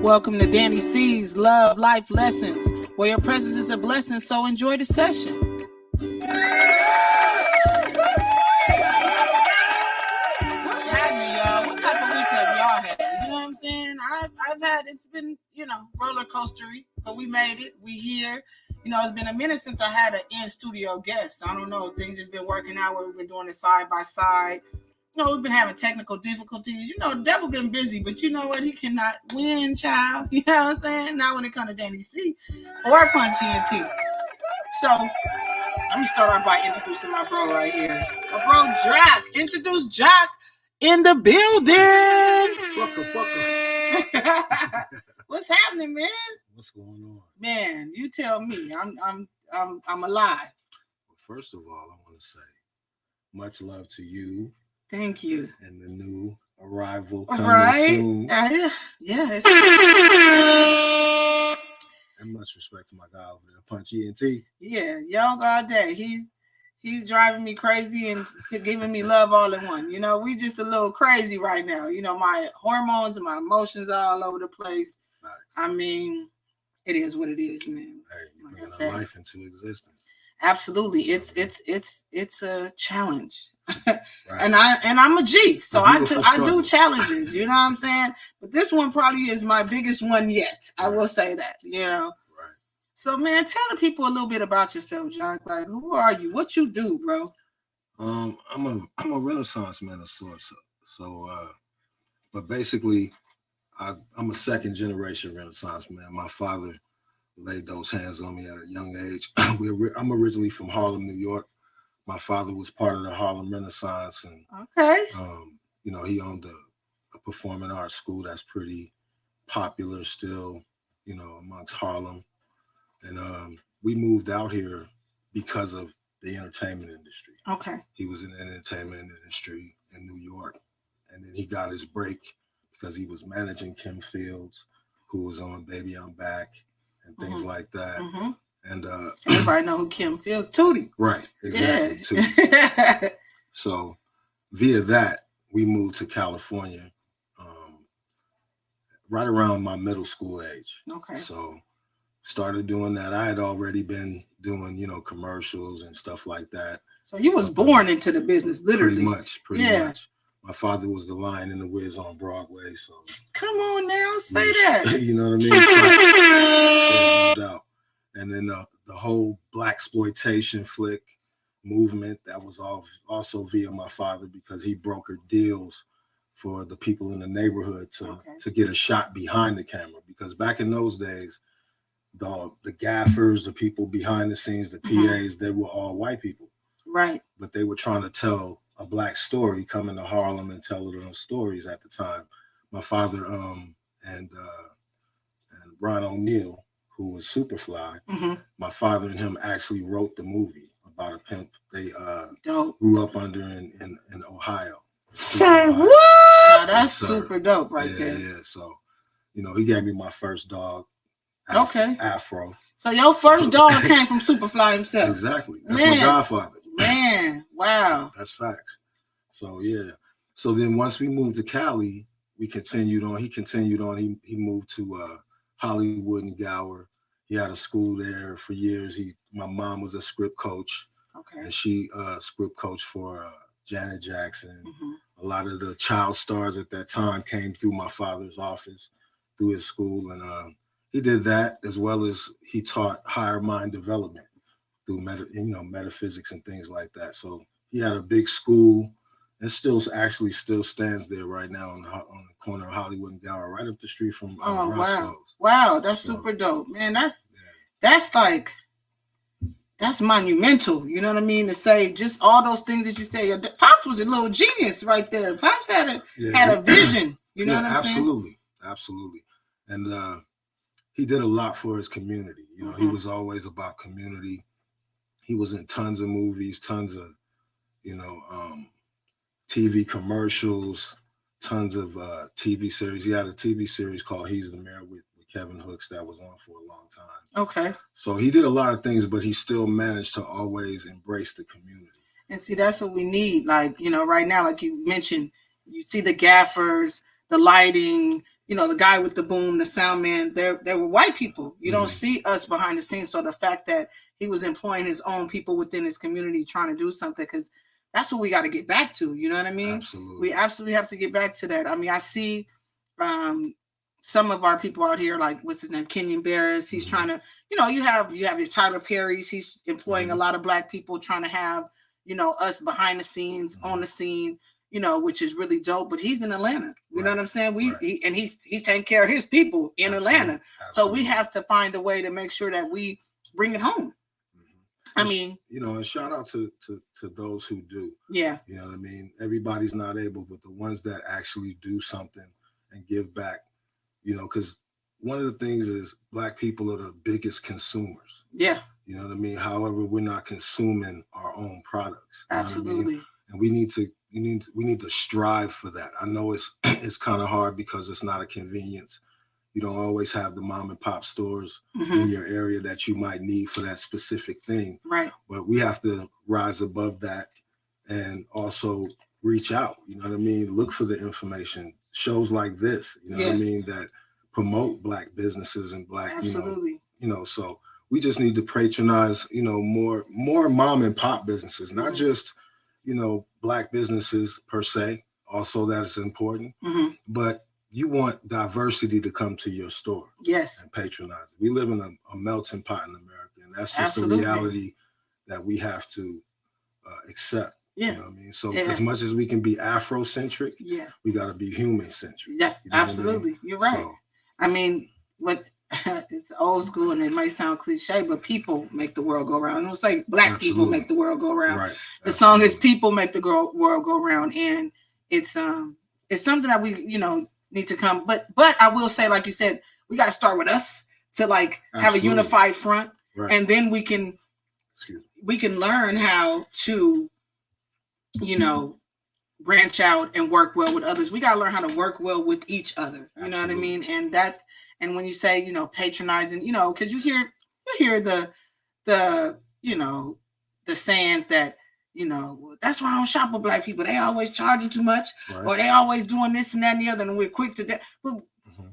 Welcome to Dani C's Love Life Lessons, where your presence is a blessing, so enjoy the session. What's happening, y'all? What type of week have y'all had? You know what I'm saying? I've had, it's been, roller coastery, but we made it. We here. It's been a minute since I had an in-studio guest. I don't know. Things just been working out where we've been doing it side by side. We've been having technical difficulties. The devil been busy, but you know what? He cannot win, child. You know what I'm saying? Not when it comes to Dani C or PunchEntertainment. So let me start off by introducing my bro right here. My bro, Jahk. Introduce Jahk in the building. Fucker. What's happening, man? What's going on? Man, you tell me. I'm alive. Well, first of all, I want to say much love to you. Thank you. And the new arrival coming soon. Yes. And much respect to my guy over there, PunchEntertainment. Yeah, young all day. He's driving me crazy and giving me love all in one. We just a little crazy right now. My hormones and my emotions are all over the place. Right. I mean, it is what it is, man. Hey, you're bringing a life into existence. Absolutely. It's a challenge. Right. And I'm a G, so I do challenges, you know what I'm saying? But this one probably is my biggest one yet. I will say that, Right. So man, tell the people a little bit about yourself, Jahk. Like, who are you? What you do, bro? I'm a Renaissance man of sorts. So but basically I'm a second generation Renaissance man. My father laid those hands on me at a young age. I'm originally from Harlem, New York. My father was part of the Harlem Renaissance, and he owned a performing arts school that's pretty popular still, amongst Harlem. And we moved out here because of the entertainment industry. Okay. He was in the entertainment industry in New York, and then he got his break because he was managing Kim Fields, who was on Baby I'm Back and things like that. Mm-hmm. And everybody know who Kim Fields, Tootie. Right, exactly. Yeah. Tootie. So via that, we moved to California right around my middle school age. Okay. So started doing that. I had already been doing, commercials and stuff like that. So you was born into the business, literally. Pretty much. My father was the Lion and the Wiz on Broadway. So come on now, say that. You know what I mean? No doubt. And then the whole blaxploitation flick movement, that was also via my father, because he brokered deals for the people in the neighborhood to get a shot behind the camera. Because back in those days, the gaffers, the people behind the scenes, the PAs, they were all white people. Right. But they were trying to tell a black story, come into Harlem and tell those stories at the time. My father and Ron O'Neal, who was Superfly, my father and him actually wrote the movie about a pimp they grew up under in Ohio. Say what? Now that's super dope there. Yeah. So, he gave me my first dog. Afro. So your first dog came from Superfly himself. Exactly. That's my godfather. Man, wow. That's facts. So yeah. So then once we moved to Cali, we continued on. He continued on. He moved to Hollywood and Gower. He had a school there for years. My mom was a script coach. Okay. And she script coached for Janet Jackson. A lot of the child stars at that time came through my father's office, through his school. And he did that, as well as he taught higher mind development through metaphysics and things like that. So he had a big school, and still stands there right now on the corner of Hollywood and Gower, right up the street from Roscoe's. Wow, that's super dope, man. That's like, that's monumental. You know what I mean? To say just all those things that you say. Pops was a little genius right there. Pops had a vision. You know what I'm saying? Absolutely. And he did a lot for his community. He was always about community. He was in tons of movies, tons of, TV commercials, tons of TV series. He had a TV series called He's the Mayor with Kevin Hooks that was on for a long time. Okay. So he did a lot of things, but he still managed to always embrace the community. And see, that's what we need. Like, right now, like you mentioned, you see the gaffers, the lighting, the guy with the boom, the sound man, they were white people. You don't see us behind the scenes. So the fact that he was employing his own people within his community trying to do something, because that's what we got to get back to. You know what I mean? Absolutely. We absolutely have to get back to that. I mean, I see some of our people out here, like what's his name, Kenyon Barris. He's trying to, you have your Tyler Perry's. He's employing a lot of Black people, trying to have, us behind the scenes, on the scene, which is really dope. But he's in Atlanta. You know what I'm saying? He's taking care of his people in Atlanta. So we have to find a way to make sure that we bring it home. I mean, and shout out to those who do. Yeah. You know what I mean? Everybody's not able, but the ones that actually do something and give back, because one of the things is Black people are the biggest consumers. Yeah. You know what I mean? However, we're not consuming our own products. Absolutely. What I mean? And we need to strive for that. I know it's kind of hard because it's not a convenience. You don't always have the mom and pop stores in your area that you might need for that specific thing. Right. But we have to rise above that and also reach out. You know what I mean? Look for the information. Shows like this, what I mean, that promote Black businesses and Black, Absolutely. So we just need to patronize, more mom and pop businesses, not just, Black businesses per se. Also, that is important, but you want diversity to come to your store. Yes. And patronize it. We live in a melting pot in America, and that's just Absolutely. a reality that we have to accept. Yeah. You know what I mean? So as much as we can be Afrocentric, we got to be human-centric. Yes, absolutely. I mean? You're right. So, I mean, it's old school and it might sound cliche, but people make the world go round. It's like Black people make the world go round. Right. The song is "People Make the World Go Round," and it's something that we need to come. But I will say, like you said, we got to start with us to have a unified front, and then we can learn how to branch out and work well with others. We got to learn how to work well with each other. You know what I mean? And when you say, patronizing, because you hear the sayings that, that's why I don't shop with Black people. They always charging too much, or they always doing this and that and the other, and we're quick to that. But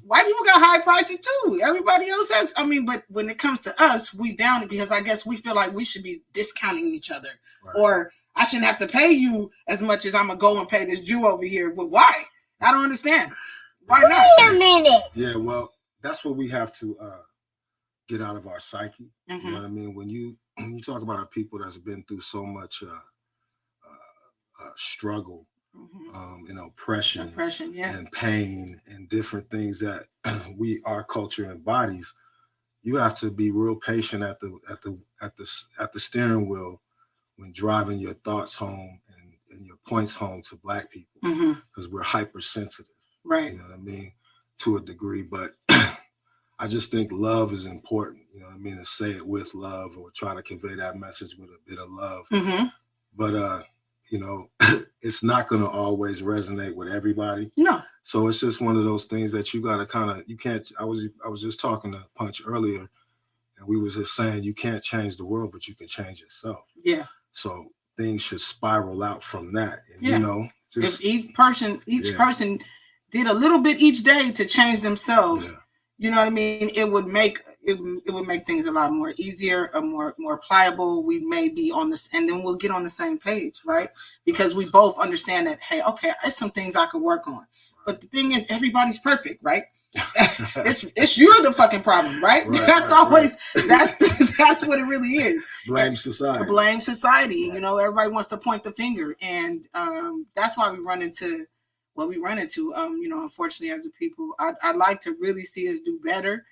white people got high prices too. Everybody else has. I mean, but when it comes to us, we down it because I guess we feel like we should be discounting each other, or I shouldn't have to pay you as much as I'm gonna go and pay this Jew over here. But why? I don't understand. Why not? Wait a minute. Yeah, well, that's what we have to get out of our psyche. You know what I mean? When you talk about a people that's been through so much struggle, and oppression and pain and different things that our culture embodies, you have to be real patient at the steering wheel when driving your thoughts home and your points home to Black people, because we're hypersensitive, right? You know what I mean, to a degree. But I just think love is important. You know what I mean, to say it with love or try to convey that message with a bit of love. But it's not going to always resonate with everybody. No. So it's just one of those things that you got to you can't. I was just talking to Punch earlier, and we was just saying you can't change the world, but you can change yourself. Yeah. So things should spiral out from that. And, if each person did a little bit each day to change themselves, you know what I mean, it would make things a lot more easier, more pliable. We may be on this, and then we'll get on the same page, right? Because we both understand that, hey, okay, there's some things I could work on. But the thing is, everybody's perfect, right? it's you're the fucking problem, right? That's what it really is. Blame society. Blame society. Right. Everybody wants to point the finger, and that's why we run into what we run into. Unfortunately, as a people, I'd like to really see us do better.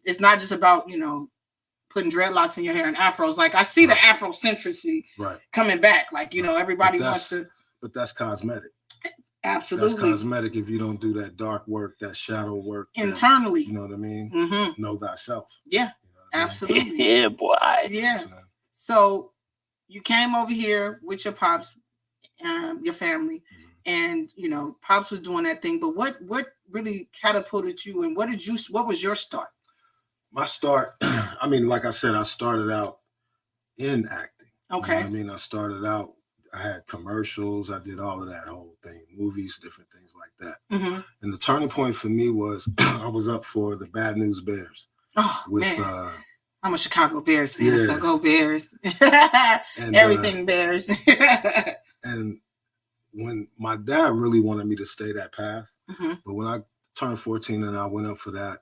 It's not just about putting dreadlocks in your hair and afros. Like I see the Afrocentricity coming back. Like everybody wants to. But that's cosmetic. Absolutely. That's cosmetic if you don't do that dark work, that shadow work. Internally. You know what I mean? Know thyself. Yeah, absolutely. Yeah, boy. Yeah. So you came over here with your pops, your family, and pops was doing that thing. But what really catapulted you, and what was your start? My start, I mean, like I said, I started out in acting. Okay. I started out I had commercials. I did all of that whole thing, movies, different things like that. Mm-hmm. And the turning point for me was I was up for the Bad News Bears. Oh, with man. I'm a Chicago Bears fan, yeah. so go Bears. And, everything Bears. And when my dad really wanted me to stay that path, mm-hmm. but when I turned 14 and I went up for that,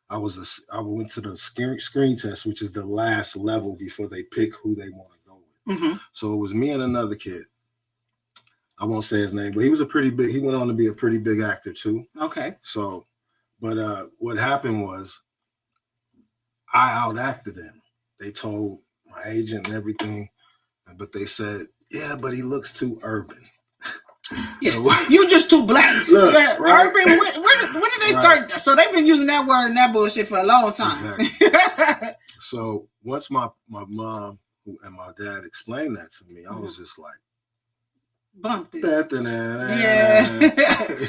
I went to the screen test, which is the last level before they pick who they want to go with. Mm-hmm. So it was me and another kid. I won't say his name, but he went on to be a pretty big actor too. Okay. So, but what happened was I outacted them. They told my agent and everything, but they said, yeah, but he looks too urban. Yeah, you just too black. Look, yeah, right? Urban. When did they start? So they've been using that word and that bullshit for a long time. Exactly. So once my mom and my dad explained that to me, I was just like, bump this. Yeah.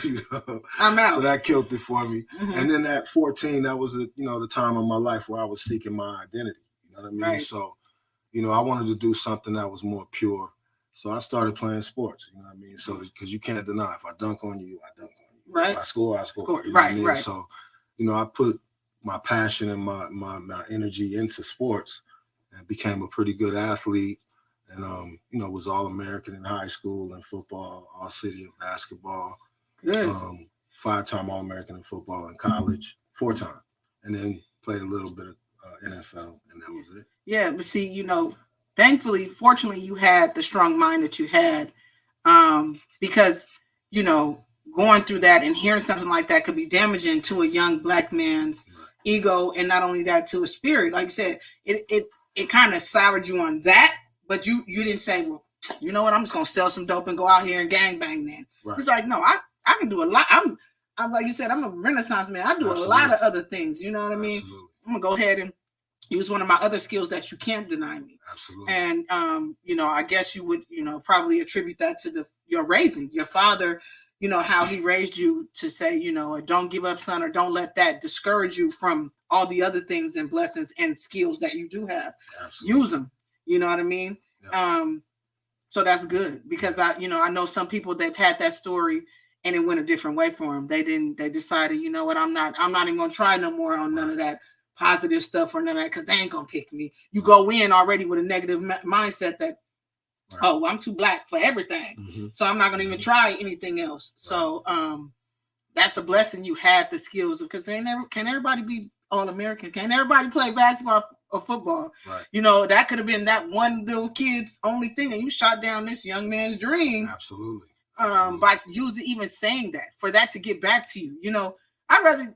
You know? I'm out. So that killed it for me. Mm-hmm. And then at 14, that was the time of my life where I was seeking my identity. You know what I mean? Right. So, I wanted to do something that was more pure. So I started playing sports, you know what I mean? So, because you can't deny, if I dunk on you, I dunk on you. Right. If I score, I score. You know right, what I mean? right. So, I put my passion and my energy into sports and became a pretty good athlete. And, was All-American in high school and football, All-City in basketball. Good. 5-time All-American in football in college, 4-time. And then played a little bit of NFL, and that was it. Yeah, but see, thankfully, fortunately, you had the strong mind that you had, because, going through that and hearing something like that could be damaging to a young black man's ego, and not only that, to his spirit. Like you said, it kind of soured you on that, but you didn't say, well, you know what, I'm just gonna sell some dope and go out here and gangbang then. Right. It's like, no, I can do a lot. I'm like you said, I'm a Renaissance man. I do a lot of other things. You know what I mean? Absolutely. I'm gonna go ahead and use one of my other skills that you can't deny me. Absolutely. And I guess you would, probably attribute that to your raising, your father, how he raised you to say, don't give up, son, or don't let that discourage you from all the other things and blessings and skills that you do have. Absolutely. Use them. You know what I mean? Yeah. So that's good, because I know some people, they've had that story and it went a different way for them. They decided, you know what, I'm not even going to try no more on none of that positive stuff or none of that, because they ain't going to pick me. You go in already with a negative mindset that, oh, I'm too black for everything. Mm-hmm. So I'm not going to even try anything else. Right. So that's a blessing you had the skills, because can everybody be All-American? Can everybody play basketball or football? Right. That could have been that one little kid's only thing, and you shot down this young man's dream. Absolutely. By even saying that, for that to get back to you. I'd rather,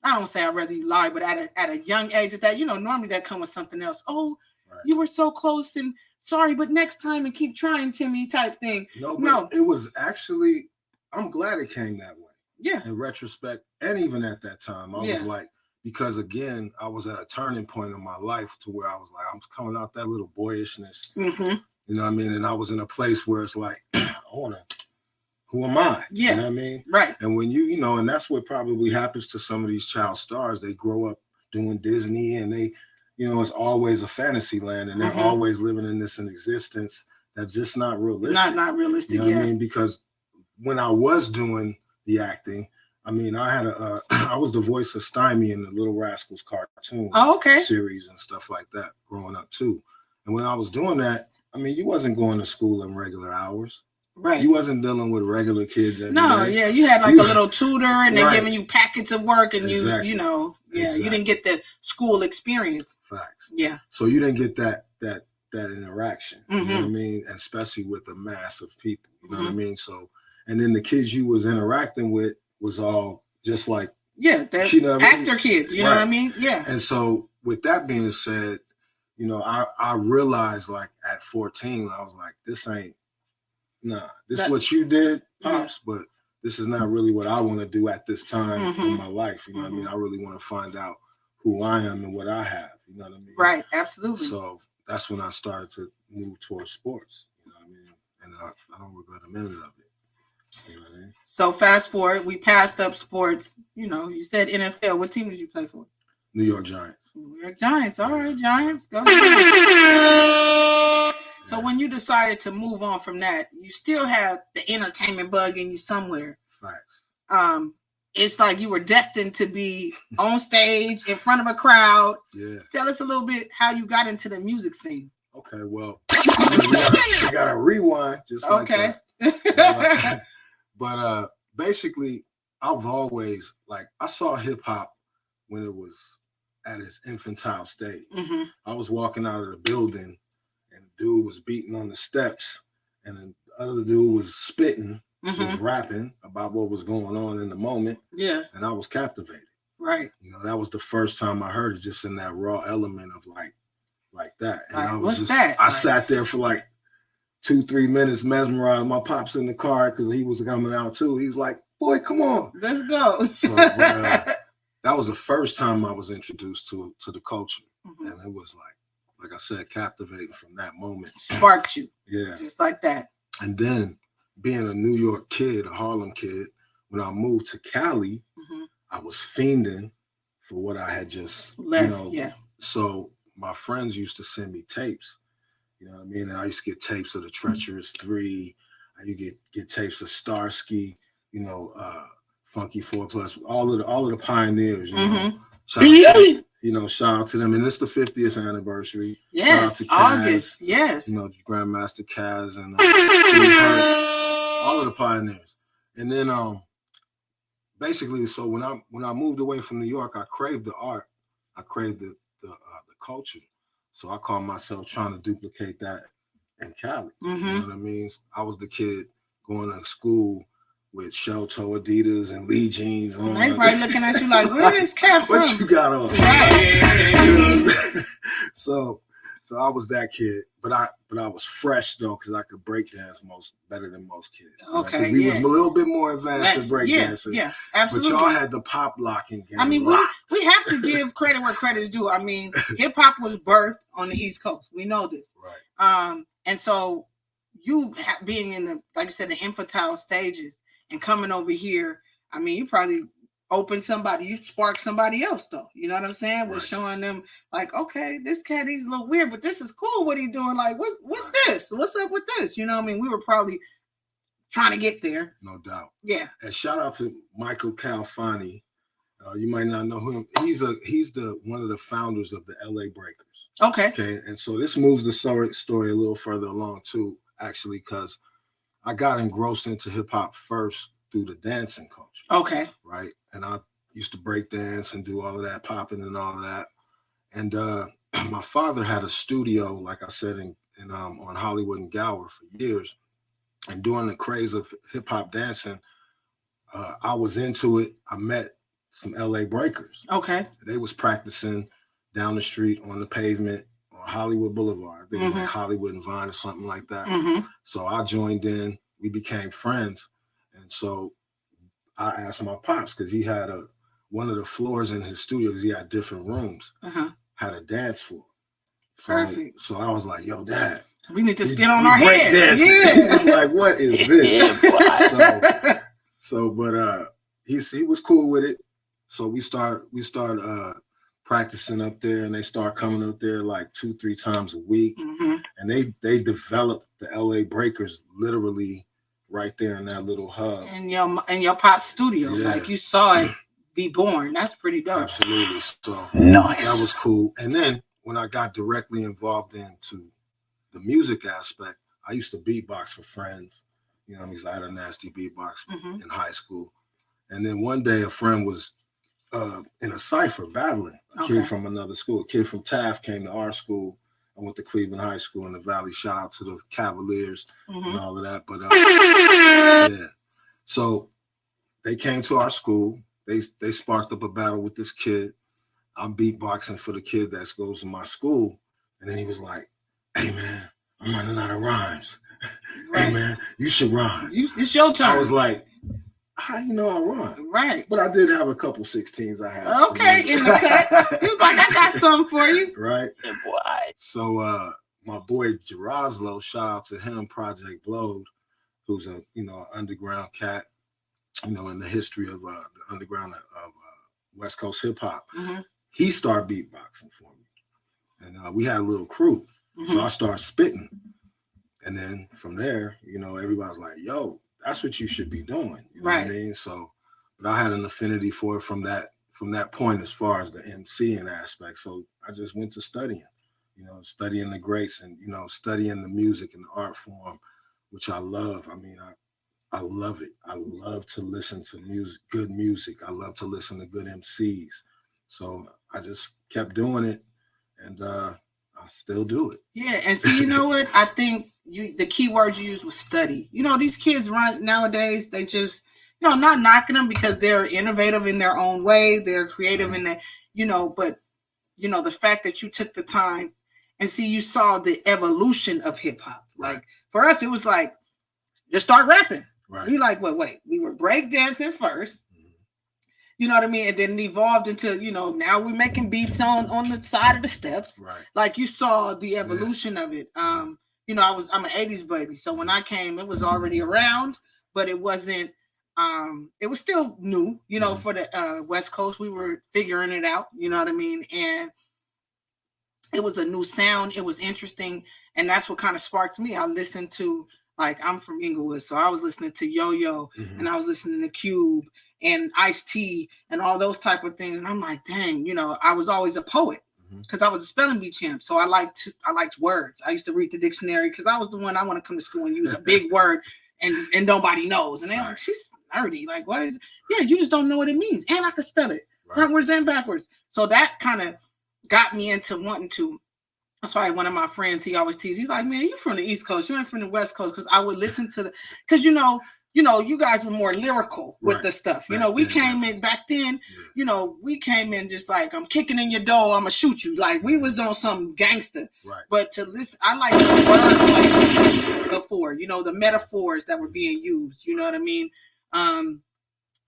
I don't say I'd rather you lie, but at a young age at that, normally that come with something else. Oh, right. You were so close, and sorry, but next time, and keep trying, Timmy, type thing. No, it was actually, I'm glad it came that way. Yeah. In retrospect, and even at that time, I was like, because again, I was at a turning point in my life to where I was like, I'm coming out that little boyishness. Mm-hmm. You know what I mean? And I was in a place where it's like, who am I? Yeah. You know what I mean? Right. And when and that's what probably happens to some of these child stars. They grow up doing Disney, and they, it's always a fantasy land, and they're always living in this existence that's just not realistic. Not realistic. You know what I mean? Because when I was doing the acting, I mean, I had I was the voice of Stymie in the Little Rascals cartoon series and stuff like that growing up too. And when I was doing that, I mean, you wasn't going to school in regular hours. Right. You wasn't dealing with regular kids every day. Yeah, you had like a little tutor, and they're giving you packets of work, and exactly. You didn't get the school experience. Facts. Yeah. So you didn't get that interaction. You know what I mean? And especially with the mass of people. You know what I mean? So, and then the kids you was interacting with was all just like actor kids. You know what I mean? Yeah. And so, with that being said, I realized, like, at 14, I was like, this ain't. Nah, this is what you did, Pops, but this is not really what I want to do at this time in my life. You know what I mean? I really want to find out who I am and what I have. You know what I mean? Right, absolutely. So that's when I started to move towards sports. You know what I mean? And I don't regret a minute of it. You know what I mean? So fast forward, we passed up sports. You said NFL. What team did you play for? New York Giants. New York Giants. All right, Giants. Go. So when you decided to move on from that, you still have the entertainment bug in you somewhere. Facts. It's like you were destined to be on stage in front of a crowd. Yeah. Tell us a little bit how you got into the music scene. Okay, well, we gotta rewind just like that. But basically, I've always, like, I saw hip hop when it was at its infantile stage. Mm-hmm. I was walking out of the building, and the dude was beating on the steps, and the other dude was spitting, was rapping about what was going on in the moment. Yeah. And I was captivated. Right. You know, that was the first time I heard it, just in that raw element of like that. And I was what's that? I sat there for like 2-3 minutes mesmerized. My pop's in the car because he was coming out too. He's like, boy, come on. Let's go. So that was the first time I was introduced to the culture. And it was like I said, captivating from that moment. Sparked you. Yeah. Just like that. And then being a New York kid, a Harlem kid, when I moved to Cali, I was fiending for what I had just left. So my friends used to send me tapes, you know what I mean? And I used to get tapes of the Treacherous 3. I used to get tapes of Starsky, you know, Funky 4 Plus, all of the pioneers, you know. Shout out to them. And it's the 50th anniversary. Yes, shout out to Kaz, August. Yes. You know, Grandmaster Kaz and all of the pioneers. And then basically, so when I moved away from New York, I craved the art. I craved the culture. So I called myself trying to duplicate that in Cali. You know what I mean? I was the kid going to school with shell toe Adidas and Lee jeans on. They probably looking at you like, where this cat from? What you got on? Right. So I was that kid, but I was fresh though, because I could break dance better than most kids. Okay, right? We was a little bit more advanced in break dancing. Yeah, absolutely. But y'all had the pop locking game. I mean, we have to give credit where credit is due. I mean, hip hop was birthed on the East Coast. We know this. Right. And so you being in the, like you said, the infantile stages and coming over here, I mean, you probably open somebody, you spark somebody else though. You know what I'm saying? We're showing them like, okay, this cat, he's a little weird, but this is cool. What he doing? Like, what's this? What's up with this? You know what I mean? We were probably trying to get there. No doubt. Yeah. And shout out to Michael Calfani. You might not know him. He's one of the founders of the LA Breakers. Okay. Okay. And so this moves the story a little further along too, actually, because I got engrossed into hip hop first through the dancing culture. Okay. Right. And I used to break dance and do all of that, popping and all of that. And my father had a studio, like I said, in on Hollywood and Gower for years. And during the craze of hip hop dancing, I was into it. I met some LA breakers. Okay. They was practicing down the street on the pavement on Hollywood Boulevard. I think it was like Hollywood and Vine or something like that. So I joined in. We became friends. And so I asked my pops, because he had one of the floors in his studio, because he had different rooms, had a dance floor. So, perfect. So I was like, yo, Dad, we need to spin on our head. Yeah. He was like, what is this? But he was cool with it. So we start practicing up there, and they start coming up there like 2-3 times a week. And they developed the LA Breakers literally right there in that little hub. In your pop studio. Yeah. Like you saw it be born. That's pretty dope. Absolutely. So nice. That was cool. And then when I got directly involved into the music aspect, I used to beatbox for friends. You know what I mean? I had a nasty beatbox in high school. And then one day a friend was in a cypher battling a kid from another school. A kid from Taft came to our school. I went to Cleveland High School in the Valley. Shout out to the Cavaliers and all of that. But yeah, so they came to our school. They sparked up a battle with this kid. I'm beatboxing for the kid that goes to my school, and then he was like, "Hey man, I'm running out of rhymes. Hey man, you should rhyme. It's your turn." I was like, how you know I rhyme? Right. But I did have a couple 16s I had. Okay, in the cut. He was like, I got something for you. Right. Yeah, boy. So my boy Jarazlo, shout out to him, Project Blowed, who's a underground cat, in the history of the underground of West Coast hip hop. He started beatboxing for me. And we had a little crew. So I started spitting. And then from there, you know, everybody's like, yo, that's what you should be doing. You know what I mean? So, but I had an affinity for it from that point as far as the MCing aspect. So I just went to studying, you know, studying the greats and, you know, studying the music and the art form, which I love. I mean, I love it. I love to listen to music, good music. I love to listen to good MCs. So I just kept doing it, and I still do it. Yeah, and see, you know what? I think the key word you used was study. You know, these kids nowadays, they just, you know, not knocking them because they're innovative in their own way, they're creative in that, you know, but you know, the fact that you took the time and see, you saw the evolution of hip hop. Like for us, it was like, just start rapping. Right. We like, wait, we were breakdancing first. You know what I mean? And then it evolved into, you know, now we're making beats on the side of the steps. Right. Like you saw the evolution of it. You know, I'm an 80s baby. So when I came, it was already around, but it wasn't, it was still new, you know, for the West Coast. We were figuring it out, you know what I mean? And it was a new sound. It was interesting. And that's what kind of sparked me. I listened to, like, I'm from Inglewood, so I was listening to Yo-Yo, and I was listening to Cube and Ice-T and all those type of things. And I'm like, dang, you know, I was always a poet because I was a spelling bee champ. So I liked words. I used to read the dictionary because I was the one I want to come to school and use a big word and nobody knows. And they're like, she's nerdy. Like, what is it? Yeah, you just don't know what it means. And I could spell it frontwards and backwards. So that kind of got me into wanting to. That's why one of my friends, he always teases. He's like, man, you from the East Coast. You ain't from the West Coast. Because I would listen to because, you know, you guys were more lyrical with the stuff. You know, we came in back then, you know, we came in just like, I'm kicking in your door, I'm going to shoot you. Like, we was on some gangster. Right. But to listen, I like the wordplay before, you know, the metaphors that were being used. You know what I mean?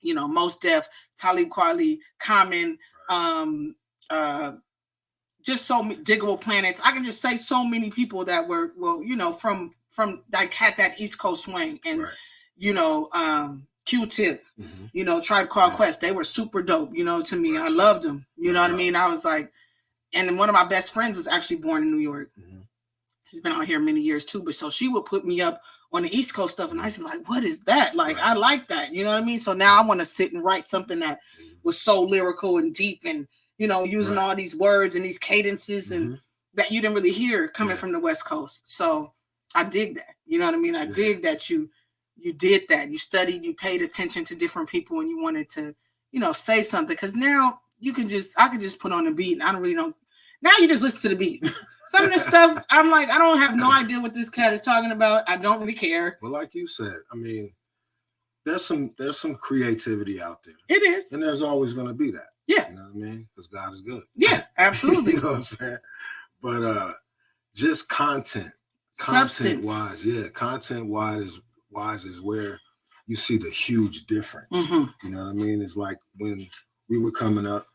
You know, Mos Def, Talib Kweli, Common, just so many Diggable Planets. I can just say so many people that were, well, you know, from like had that East Coast swing and, you know, Q-Tip, you know, Tribe Called Quest. They were super dope, you know, to me. I loved them. You know what I mean? I was like, and then one of my best friends was actually born in New York. She's been out here many years too, but so she would put me up on the East Coast stuff and I used to be like, what is that? Like, I like that. You know what I mean? So now I want to sit and write something that was so lyrical and deep and, you know, using all these words and these cadences and that you didn't really hear coming from the West Coast. So I dig that. You know what I mean? I dig that you did that. You studied, you paid attention to different people and you wanted to, you know, say something. Because now I could just put on a beat and I don't really know. Now you just listen to the beat. Some of this stuff, I'm like, I don't have no idea what this cat is talking about. I don't really care. Well, like you said, I mean, there's some creativity out there. It is. And there's always going to be that. Yeah. You know what I mean? Because God is good. Yeah, absolutely. You know what I'm saying? But just content wise, content wise is where you see the huge difference. You know what I mean? It's like when we were coming up,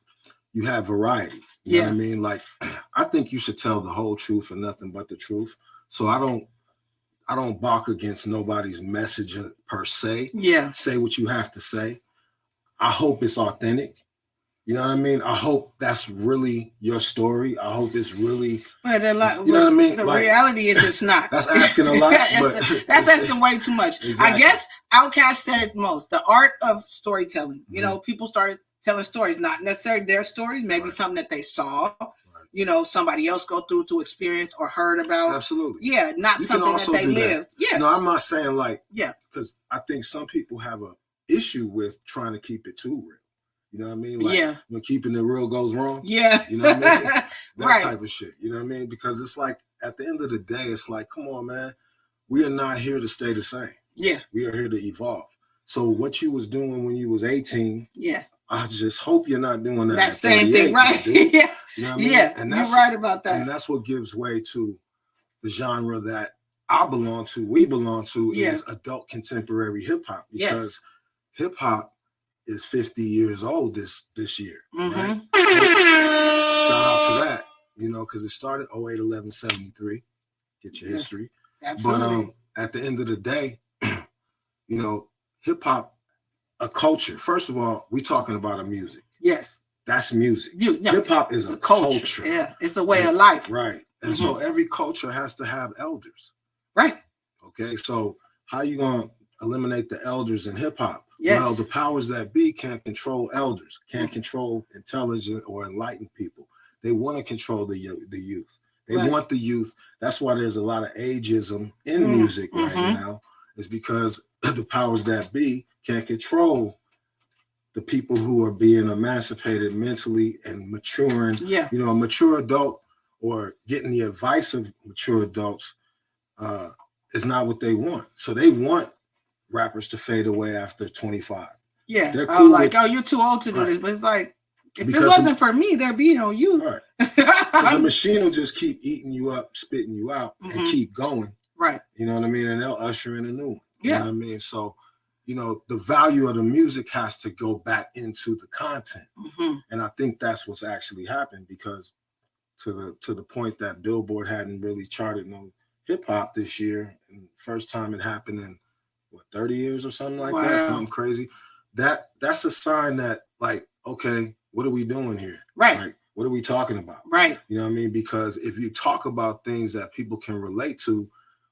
you have variety. You know what I mean? Like, I think you should tell the whole truth and nothing but the truth. So I don't balk against nobody's message per se. Yeah. Say what you have to say. I hope it's authentic. You know what I mean? I hope that's really your story. I hope it's really, but you know what I mean? The reality is it's not. That's asking a lot. That's asking way too much. Exactly. I guess Outkast said it most. The art of storytelling. You know, people started telling stories, not necessarily their stories, maybe something that they saw, you know, somebody else go through to experience or heard about. Absolutely. Yeah, not you something that they lived. Yeah. No, I'm not saying like, because I think some people have a issue with trying to keep it too real. You know what I mean? Like when keeping it real goes wrong. Yeah. You know what I mean? That type of shit. You know what I mean? Because it's like, at the end of the day, it's like, come on, man. We are not here to stay the same. Yeah. We are here to evolve. So what you was doing when you was 18. Yeah. I just hope you're not doing that. That same thing, right? Yeah. You know what I mean? Yeah. And you're right about that. And that's what gives way to the genre that I belong to, we belong to, is adult contemporary hip hop. Because hip hop is 50 years old this year. Right? Shout out to that, you know, because it started 08/11/73. Get your history. Absolutely. But at the end of the day, you know, hip hop, a culture. First of all, we talking about a music. Yes. That's music. Hip hop is a culture. Yeah, it's a way of life. Right. And so every culture has to have elders. Right. Okay, so how you gonna eliminate the elders in hip hop? Yes. Well, the powers that be can't control elders, can't control intelligent or enlightened people. They want to control the youth. They want the youth. That's why there's a lot of ageism in music right now. Is because the powers that be can't control the people who are being emancipated mentally and maturing. Yeah. You know, a mature adult or getting the advice of mature adults is not what they want. So they want rappers to fade away after 25. Yeah. They're cool like, oh, you're too old to do this. But it's like, if it wasn't for me, there'd be no you. Right. The machine will just keep eating you up, spitting you out, and keep going. Right. You know what I mean? And they'll usher in a new one. You Yeah. know what I mean? So, you know, the value of the music has to go back into the content. And I think that's what's actually happened, because to the point that Billboard hadn't really charted no hip hop this year, and first time it happened in what, 30 years or something like that, something crazy. That's a sign that, like, okay, what are we doing here? Right. Like, what are we talking about? Right. You know what I mean? Because if you talk about things that people can relate to,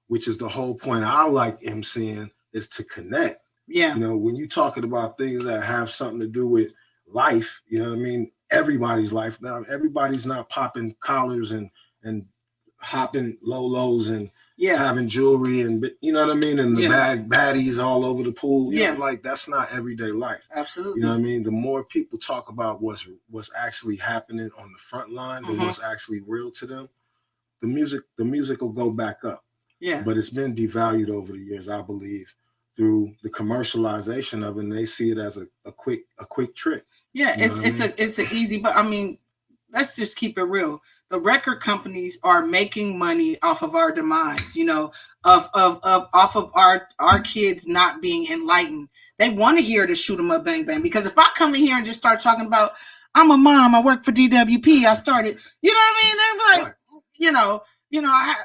which is the whole point I like MCing, is to connect. Yeah. You know, when you're talking about things that have something to do with life, you know what I mean? Everybody's life. Now, everybody's not popping collars and hopping lolos and having jewelry and, you know what I mean? And the baddies all over the pool. You know, like, that's not everyday life. Absolutely. You know what I mean? The more people talk about what's actually happening on the front lines and what's actually real to them, the music will go back up. Yeah. But it's been devalued over the years, I believe, through the commercialization of it, and they see it as a quick trick. Yeah, it's an easy, but I mean, let's just keep it real. The record companies are making money off of our demise, you know, off of our kids not being enlightened. They want to hear the shoot 'em up, bang bang. Because if I come in here and just start talking about, I'm a mom, I work for DWP, I started, you know what I mean? They're like, you know,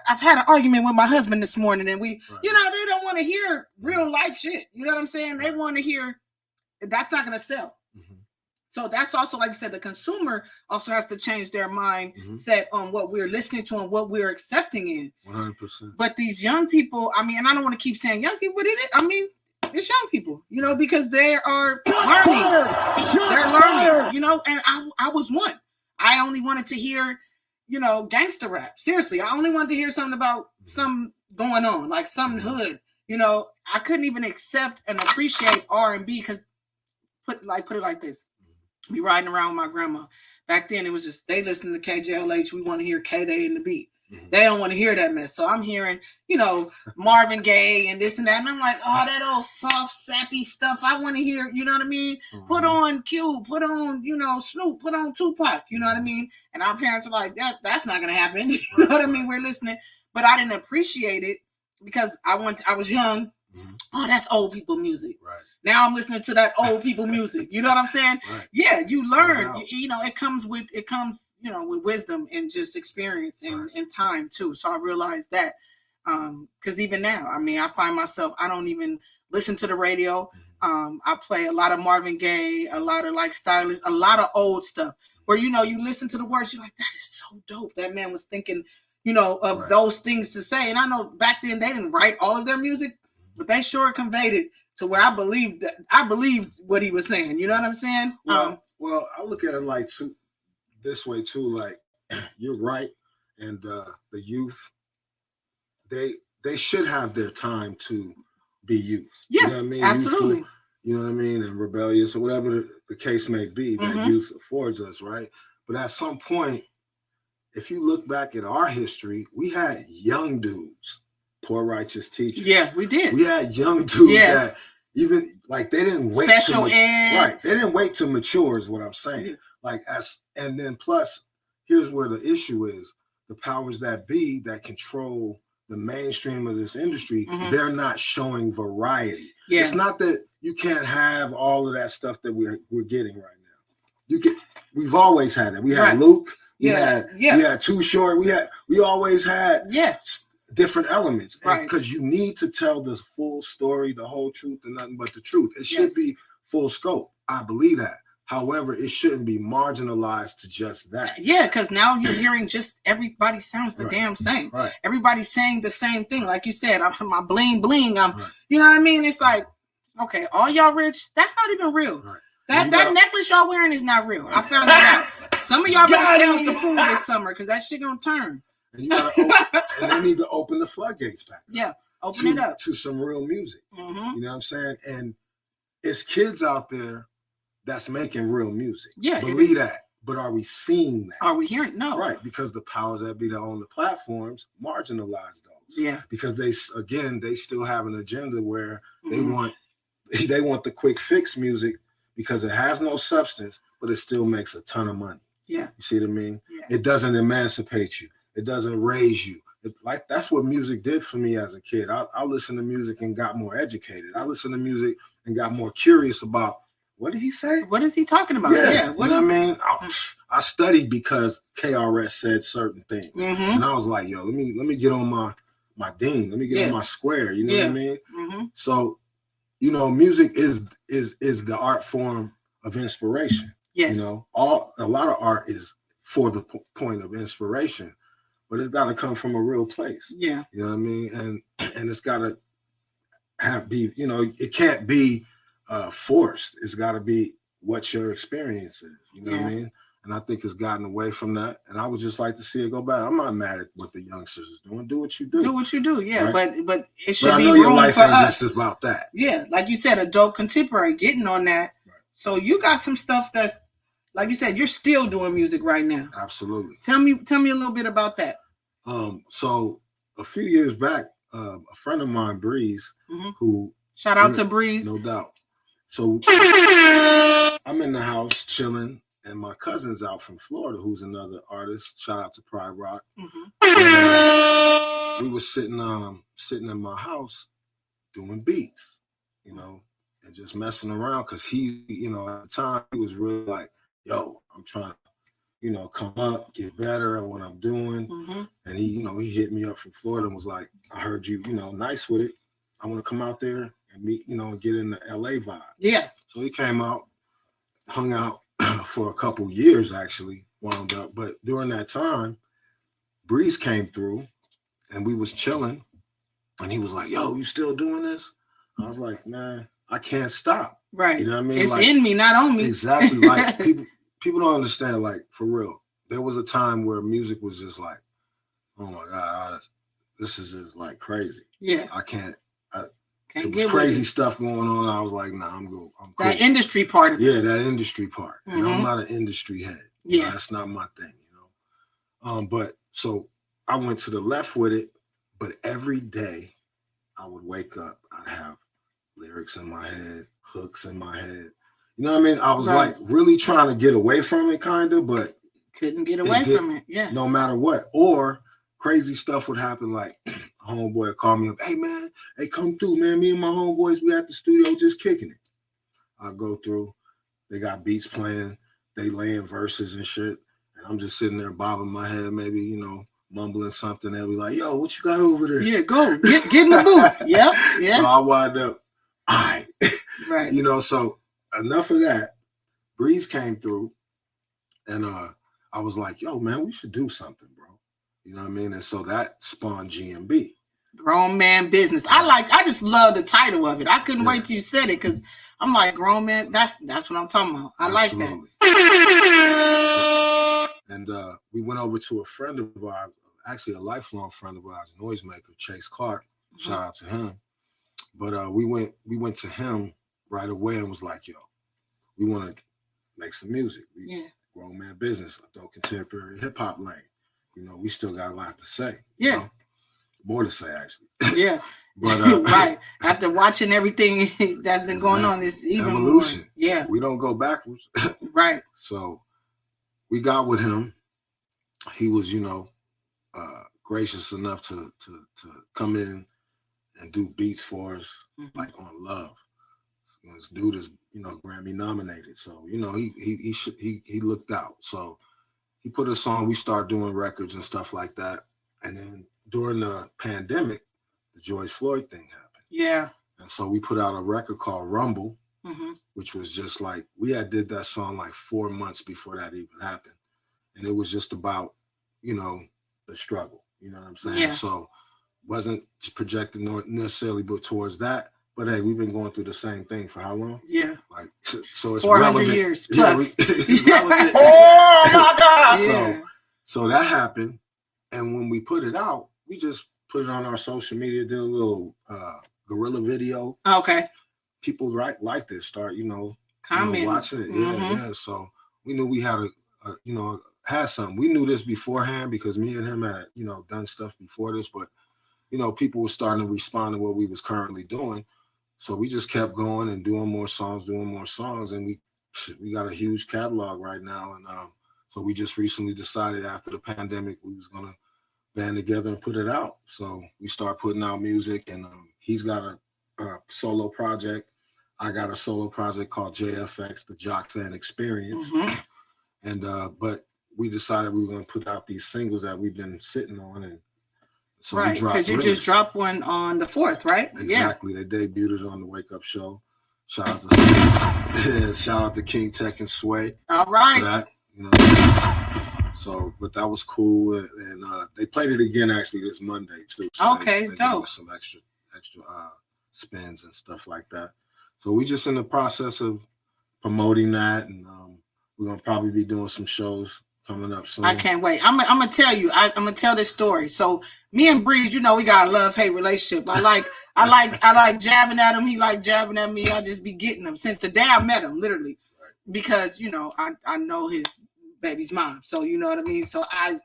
I've had an argument with my husband this morning, and we, you know, they don't want to hear real life shit. You know what I'm saying? They want to hear, that's not going to sell. So that's also, like you said, the consumer also has to change their mindset on what we're listening to and what we're accepting in. 100%. But these young people, I mean, and I don't want to keep saying young people, but it's young people, you know, because they are learning. They're learning, you know, and I was one. I only wanted to hear, you know, gangster rap. Seriously, I only wanted to hear something about something going on, like some hood. You know, I couldn't even accept and appreciate R&B because put it like this. Be riding around with my grandma. Back then, it was just, they listening to KJLH. We want to hear K-Day in the beat. They don't want to hear that mess. So I'm hearing, you know, Marvin Gaye and this and that. And I'm like, oh, that old soft, sappy stuff. I want to hear, you know what I mean? Put on Cube, put on, you know, Snoop, put on Tupac, you know what I mean? And our parents are like, that's not going to happen. You know what I mean? We're listening. But I didn't appreciate it because I was young. Oh, that's old people music. Right. Now I'm listening to that old people music. You know what I'm saying? Right. Yeah, you learn. You know, it comes, you know, with wisdom and just experience and time too. So I realized that because even now, I mean, I find myself, I don't even listen to the radio. I play a lot of Marvin Gaye, a lot of like stylists, a lot of old stuff where, you know, you listen to the words, you're like, that is so dope. That man was thinking, you know, of those things to say. And I know back then they didn't write all of their music, but they sure conveyed it to where I believed what he was saying. You know what I'm saying? Well, I look at it like this way too. Like, you're right, and the youth, they should have their time to be youth. Yeah, you know what I mean? absolutely. Youthful, you know what I mean, and rebellious or whatever the case may be that youth affords us, right? But at some point, if you look back at our history, we had young dudes. Poor Righteous Teachers. Yeah, we did. We had young dudes that even like they didn't wait special ed. Right. They didn't wait to mature is what I'm saying. Yeah. Like and then plus, here's where the issue is. The powers that be that control the mainstream of this industry, they're not showing variety. Yeah. It's not that you can't have all of that stuff that we're getting right now. We've always had it. We had Luke, we had Too Short, we always had different elements, because you need to tell the full story, the whole truth, and nothing but the truth. It should be full scope. I believe that, However, it shouldn't be marginalized to just that. Yeah, because now you're hearing just everybody sounds the damn same. Right. Everybody's saying the same thing. Like you said, I'm my bling bling. You know what I mean? It's like, okay, all y'all rich, that's not even real. Right. That necklace y'all wearing is not real. I found that out. Some of y'all better stay off the pool this summer because that shit gonna turn. And you gotta and they need to open the floodgates back. Yeah, open it up to some real music. You know what I'm saying? And it's kids out there that's making real music. Yeah, believe that. But are we seeing that? Are we hearing? No. Right, because the powers that be that own the platforms marginalize those. Yeah. Because they still have an agenda where they want the quick fix music because it has no substance, but it still makes a ton of money. Yeah. You see what I mean? Yeah. It doesn't emancipate you. It doesn't raise you. Like that's what music did for me as a kid. I listened to music and got more educated. I listened to music and got more curious about what did he say? What is he talking about? Yeah. What I mean? I studied because KRS said certain things. And I was like, yo, let me get on my dean. Let me get on my square. You know what I mean? So, you know, music is the art form of inspiration. Yes. You know, a lot of art is for the point of inspiration, but it's got to come from a real place. Yeah. You know what I mean? And it's got to be, you know, it can't be forced. It's got to be what your experience is. You know what I mean? And I think it's gotten away from that. And I would just like to see it go back. I'm not mad at what the youngsters is doing. Do what you do. Do what you do. Yeah. Right? But it should be room your life for ain't us. just about that. Yeah. Like you said, adult contemporary getting on that. Right. So you got some stuff that's, like you said, you're still doing music right now. Absolutely. Tell me a little bit about that. So a few years back, a friend of mine, Breeze, who shout out to Breeze. No doubt. So I'm in the house chilling, and my cousin's out from Florida, who's another artist. Shout out to Pride Rock. We were sitting in my house doing beats, you know, and just messing around because he, you know, at the time he was really like, yo, I'm trying to, you know, come up, get better at what I'm doing. And he, you know, he hit me up from Florida and was like, I heard you, you know, nice with it. I want to come out there and meet, you know, and get in the LA vibe. Yeah. So he came out, hung out for a couple years, actually, wound up. But during that time, Breeze came through and we was chilling. And he was like, yo, you still doing this? I was like, man, I can't stop. Right. You know what I mean? It's like, in me, not on me. Exactly. Like people don't understand, like, for real. There was a time where music was just like, oh my God, this is just like crazy. Yeah. I can't. It was crazy stuff going on. I was like, nah, I'm cool. That industry part of it. Yeah, that industry part. You know, I'm not an industry head. Yeah. You know, that's not my thing, you know. But so I went to the left with it, but every day I would wake up, I'd have lyrics in my head, hooks in my head. You know what I mean? I was like really trying to get away from it, kind of, but couldn't get away from it. Yeah. No matter what. Or crazy stuff would happen, like a homeboy would call me up, hey man, hey, come through, man. Me and my homeboys, we at the studio just kicking it. I go through, they got beats playing, they laying verses and shit. And I'm just sitting there bobbing my head, maybe, you know, mumbling something. They'll be like, yo, what you got over there? Yeah, go. Get in the booth. Yeah. So I wind up, all right. Right. You know, so enough of that. Breeze came through and I was like, yo, man, we should do something, bro. You know what I mean? And so that spawned GMB. Grown Man Business. I just love the title of it. I couldn't wait till you said it because I'm like, grown man, that's what I'm talking about. I like that. And we went over to a friend of ours, actually a lifelong friend of ours, noisemaker, Chase Clark. Shout out to him. But we went to him right away and was like, yo, we want to make some music. Grown Man Business, adult contemporary hip hop lane. You know, we still got a lot to say. Yeah. You know? More to say, actually. Yeah. But right. After watching everything that's been going on, it's even evolution. More. Yeah. We don't go backwards. Right. So we got with him. He was, you know, gracious enough to come in and do beats for us, like on Love. You know, this dude is, you know, Grammy nominated. So, you know, he looked out. So he put us on. We started doing records and stuff like that. And then during the pandemic, the George Floyd thing happened. Yeah. And so we put out a record called Rumble. which was just like, we had did that song like 4 months before that even happened. And it was just about, you know, the struggle, you know what I'm saying? Yeah. So wasn't projected necessarily but towards that. But hey, we've been going through the same thing for how long? Yeah. Like, so it's 400 relevant. years plus. It's relevant. Oh my God. Yeah. So that happened. And when we put it out, we just put it on our social media, did a little guerrilla video. Okay. People liked it, start, Comment. watching it. Yeah. So we knew we had had something. We knew this beforehand because me and him had, done stuff before this, but people were starting to respond to what we was currently doing. So we just kept going and doing more songs, and we got a huge catalog right now. And so we just recently decided after the pandemic we was gonna band together and put it out. So we start putting out music, and he's got a solo project. I got a solo project called JFX, the Jahk Fann Experience. And but we decided we were gonna put out these singles that we've been sitting on, and so right, because you just dropped one on the 4th, right? Exactly. They debuted it on the Wake Up Show. Shout out to King Tech and Sway. All right. For that, So, but that was cool, and they played it again actually this Monday too. So okay, they dope. Some extra spins and stuff like that. So we just in the process of promoting that, and we're gonna probably be doing some shows coming up soon. I can't wait. I'm gonna tell you. I'm gonna tell this story. So me and Breeze, we got a love-hate relationship. I like jabbing at him. He like jabbing at me. I just be getting him since the day I met him, literally, because I know his baby's mom. So you know what I mean. So I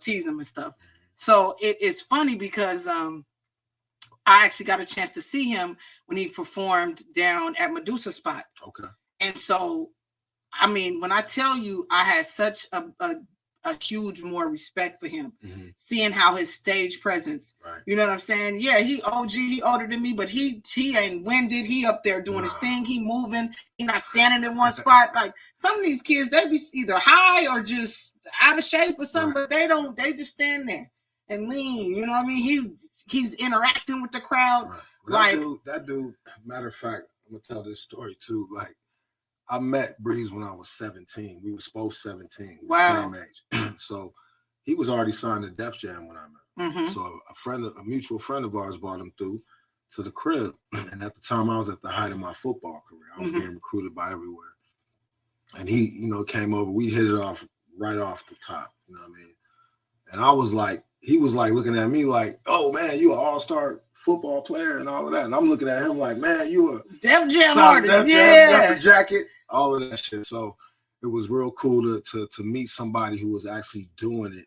tease him and stuff. So it's funny because I actually got a chance to see him when he performed down at Medusa Spot. Okay. And so, I mean, when I tell you, I had such a huge more respect for him, seeing how his stage presence, you know what I'm saying? Yeah, he OG, he older than me, but he ain't winded. He up there doing his thing. He moving. He not standing in one spot. Like some of these kids, they be either high or just out of shape or something, but they just stand there and lean. You know what I mean? He's interacting with the crowd. Right. Well, that dude, matter of fact, I'm gonna tell this story too. Like, I met Breeze when I was 17. We was both 17. Wow. Same age. So he was already signed to Def Jam when I met him. So a mutual friend of ours brought him through to the crib. And at the time I was at the height of my football career. I was being recruited by everywhere. And he, came over. We hit it off right off the top. You know what I mean? And I was like, he was like looking at me like, oh man, you an all-star football player and all of that. And I'm looking at him like, man, you a Def Jam artist. Yeah. Jacket. All of that shit. So it was real cool to meet somebody who was actually doing it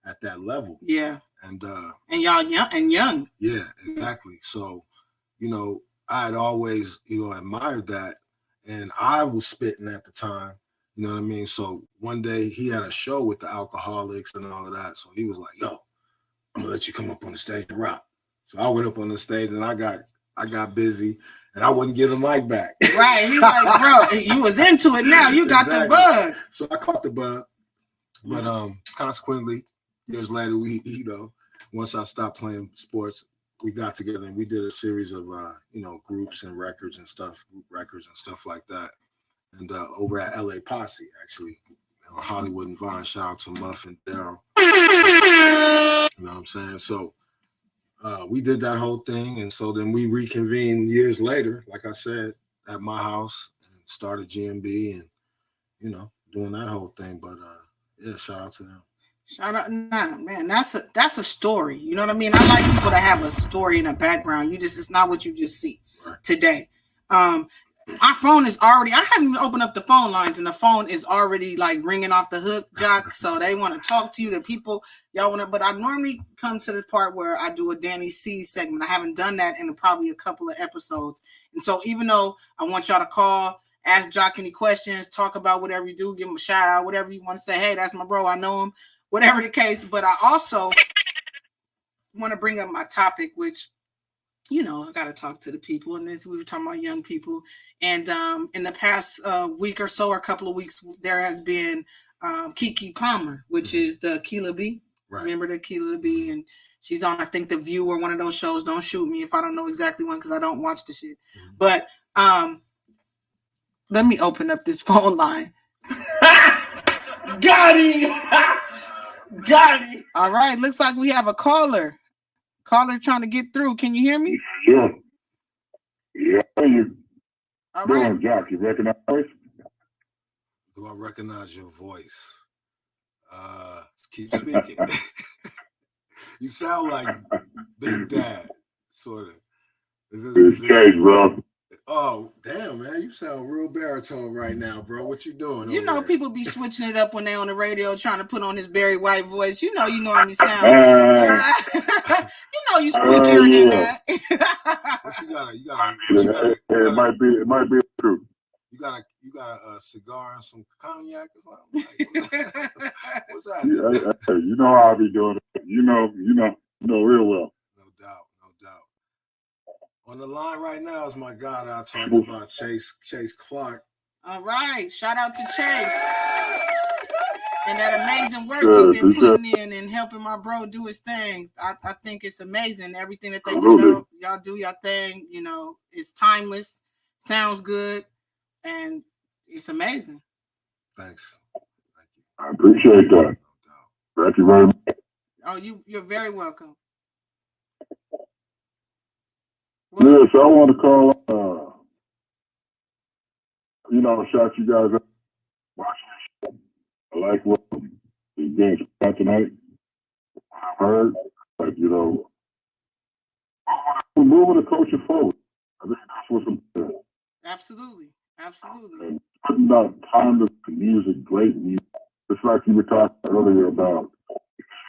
at that level. Yeah. And y'all young. Yeah, exactly. So, I had always, admired that. And I was spitting at the time, you know what I mean? So one day he had a show with the Alcoholics and all of that. So he was like, yo, I'm gonna let you come up on the stage and rock. So I went up on the stage and I got busy. And I wouldn't get the mic back. Right. He's like, bro, you was into it now. You got the bug. So I caught the bug. But consequently, years later, we, once I stopped playing sports, we got together and we did a series of, groups and group records and stuff like that. And over at LA Posse, actually, Hollywood and Vine, shout out to Muff and Daryl. You know what I'm saying? So, we did that whole thing, and so then we reconvened years later, like I said, at my house, and started GMB, and doing that whole thing. But yeah, shout out to them. Shout out, nah, man, that's a story. You know what I mean? I like people that have a story in a background. It's not what you just see today. Our phone is already, I haven't even opened up the phone lines and the phone is already like ringing off the hook, Jahk. So they want to talk to you, the people y'all want to, but I normally come to the part where I do a Dani C segment. I haven't done that in probably a couple of episodes. And so even though I want y'all to call, ask Jahk any questions, talk about whatever you do, give him a shout out, whatever you want to say. Hey, that's my bro. I know him, whatever the case. But I also want to bring up my topic, which, I got to talk to the people. And this, we were talking about young people. And in the past week or so, or a couple of weeks, there has been Kiki Palmer, which is the Keela B. Remember the Keela B? And she's on, I think, The View or one of those shows. Don't shoot me if I don't know exactly one because I don't watch the shit. But Let me open up this phone line. Got him. Got him. All right, looks like we have a caller. Caller trying to get through. Can you hear me? Yeah. Yeah. You All doing, right. Jahk? You recognize? Do I recognize your voice? Keep speaking. You sound like Big Dad, sort of. It's Chase, bro. Oh, damn, man. You sound real baritone right now, bro. What you doing? You know, there? people be switching it up when they on the radio trying to put on this Barry White voice. You know me sound. You know you squeakier than that. What you got? It might be true. You got a cigar and some cognac or something? What's that? Yeah, you know how I be doing it. You know real well. No doubt. On the line right now is my guy that I talked about, Chase Clark. All right, shout out to Chase and that amazing work you've been putting in and helping my bro do his thing. I think it's amazing everything that they put out. Y'all do your thing. You know, it's timeless, sounds good, and it's amazing. Thanks. Thank you. I appreciate that. Thank you very much. Oh, you're very welcome. Yeah, so I want to call, shout you guys out watching the show. I like what is being spent tonight. I heard, like, we're moving the culture forward. I think that's what's important. Absolutely. And putting out timeless music, great music. Just like you were talking earlier about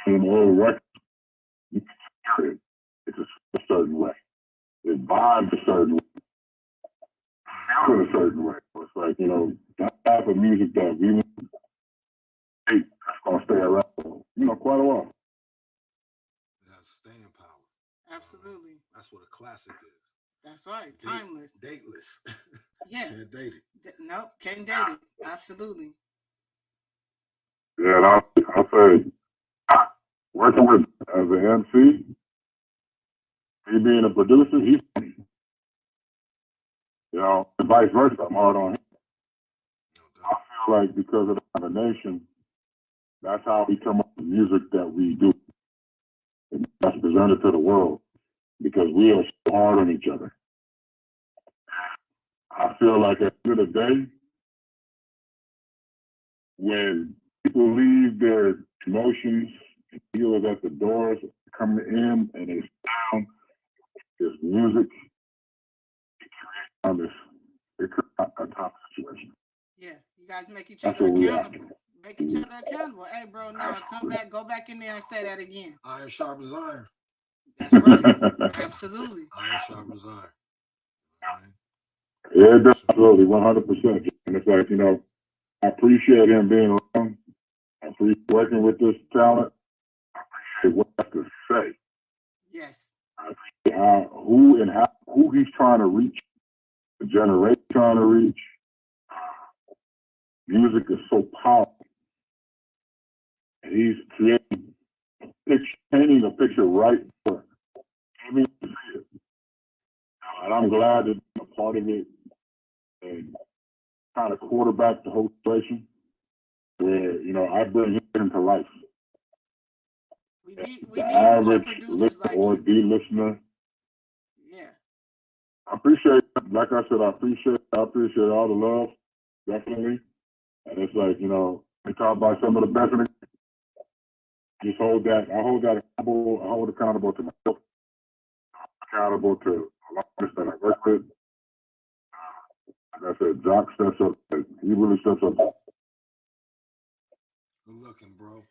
an old record, you can hear it. It's a certain way. It vibes a certain way. Feel in a certain way. It's like, that type of music that we that's going to stay around for, quite a while. It has staying power. Absolutely. That's what a classic is. That's right. Timeless. Dateless. Yeah. Can't date it. Nope. Can't date it. Absolutely. Yeah, and I'll say, working with as an MC, he being a producer, he's funny. And vice versa. I'm hard on him. I feel like because of the combination, that's how we come up with music that we do. And that's presented to the world because we are so hard on each other. I feel like at the end of the day, when people leave their emotions and feelings at the doors, come in and they sound this music, it creates a top situation. Yeah, you guys make each other accountable. Make each other accountable. Hey, bro, now come back, go back in there and say that again. Iron sharp as iron. That's right. Absolutely. Iron sharp as iron. Yeah, absolutely, 100%. And it's like, I appreciate him being around. I appreciate working with this talent. I appreciate what I have to say. Yes. I appreciate who he's trying to reach, the generation trying to reach. Music is so powerful. And he's painting a picture right for me to see it. And I'm glad to be a part of it and kind of quarterback the whole situation where, I bring him to life. We need the average listener like or the listener. Yeah. I appreciate, like I said, I appreciate all the love, definitely. And it's like, we talk about some of the best. Just hold that. I hold that accountable. I hold accountable to myself. Accountable to a lot of that I work with. Like I said, Jahk steps up. He really steps up. Good looking, bro.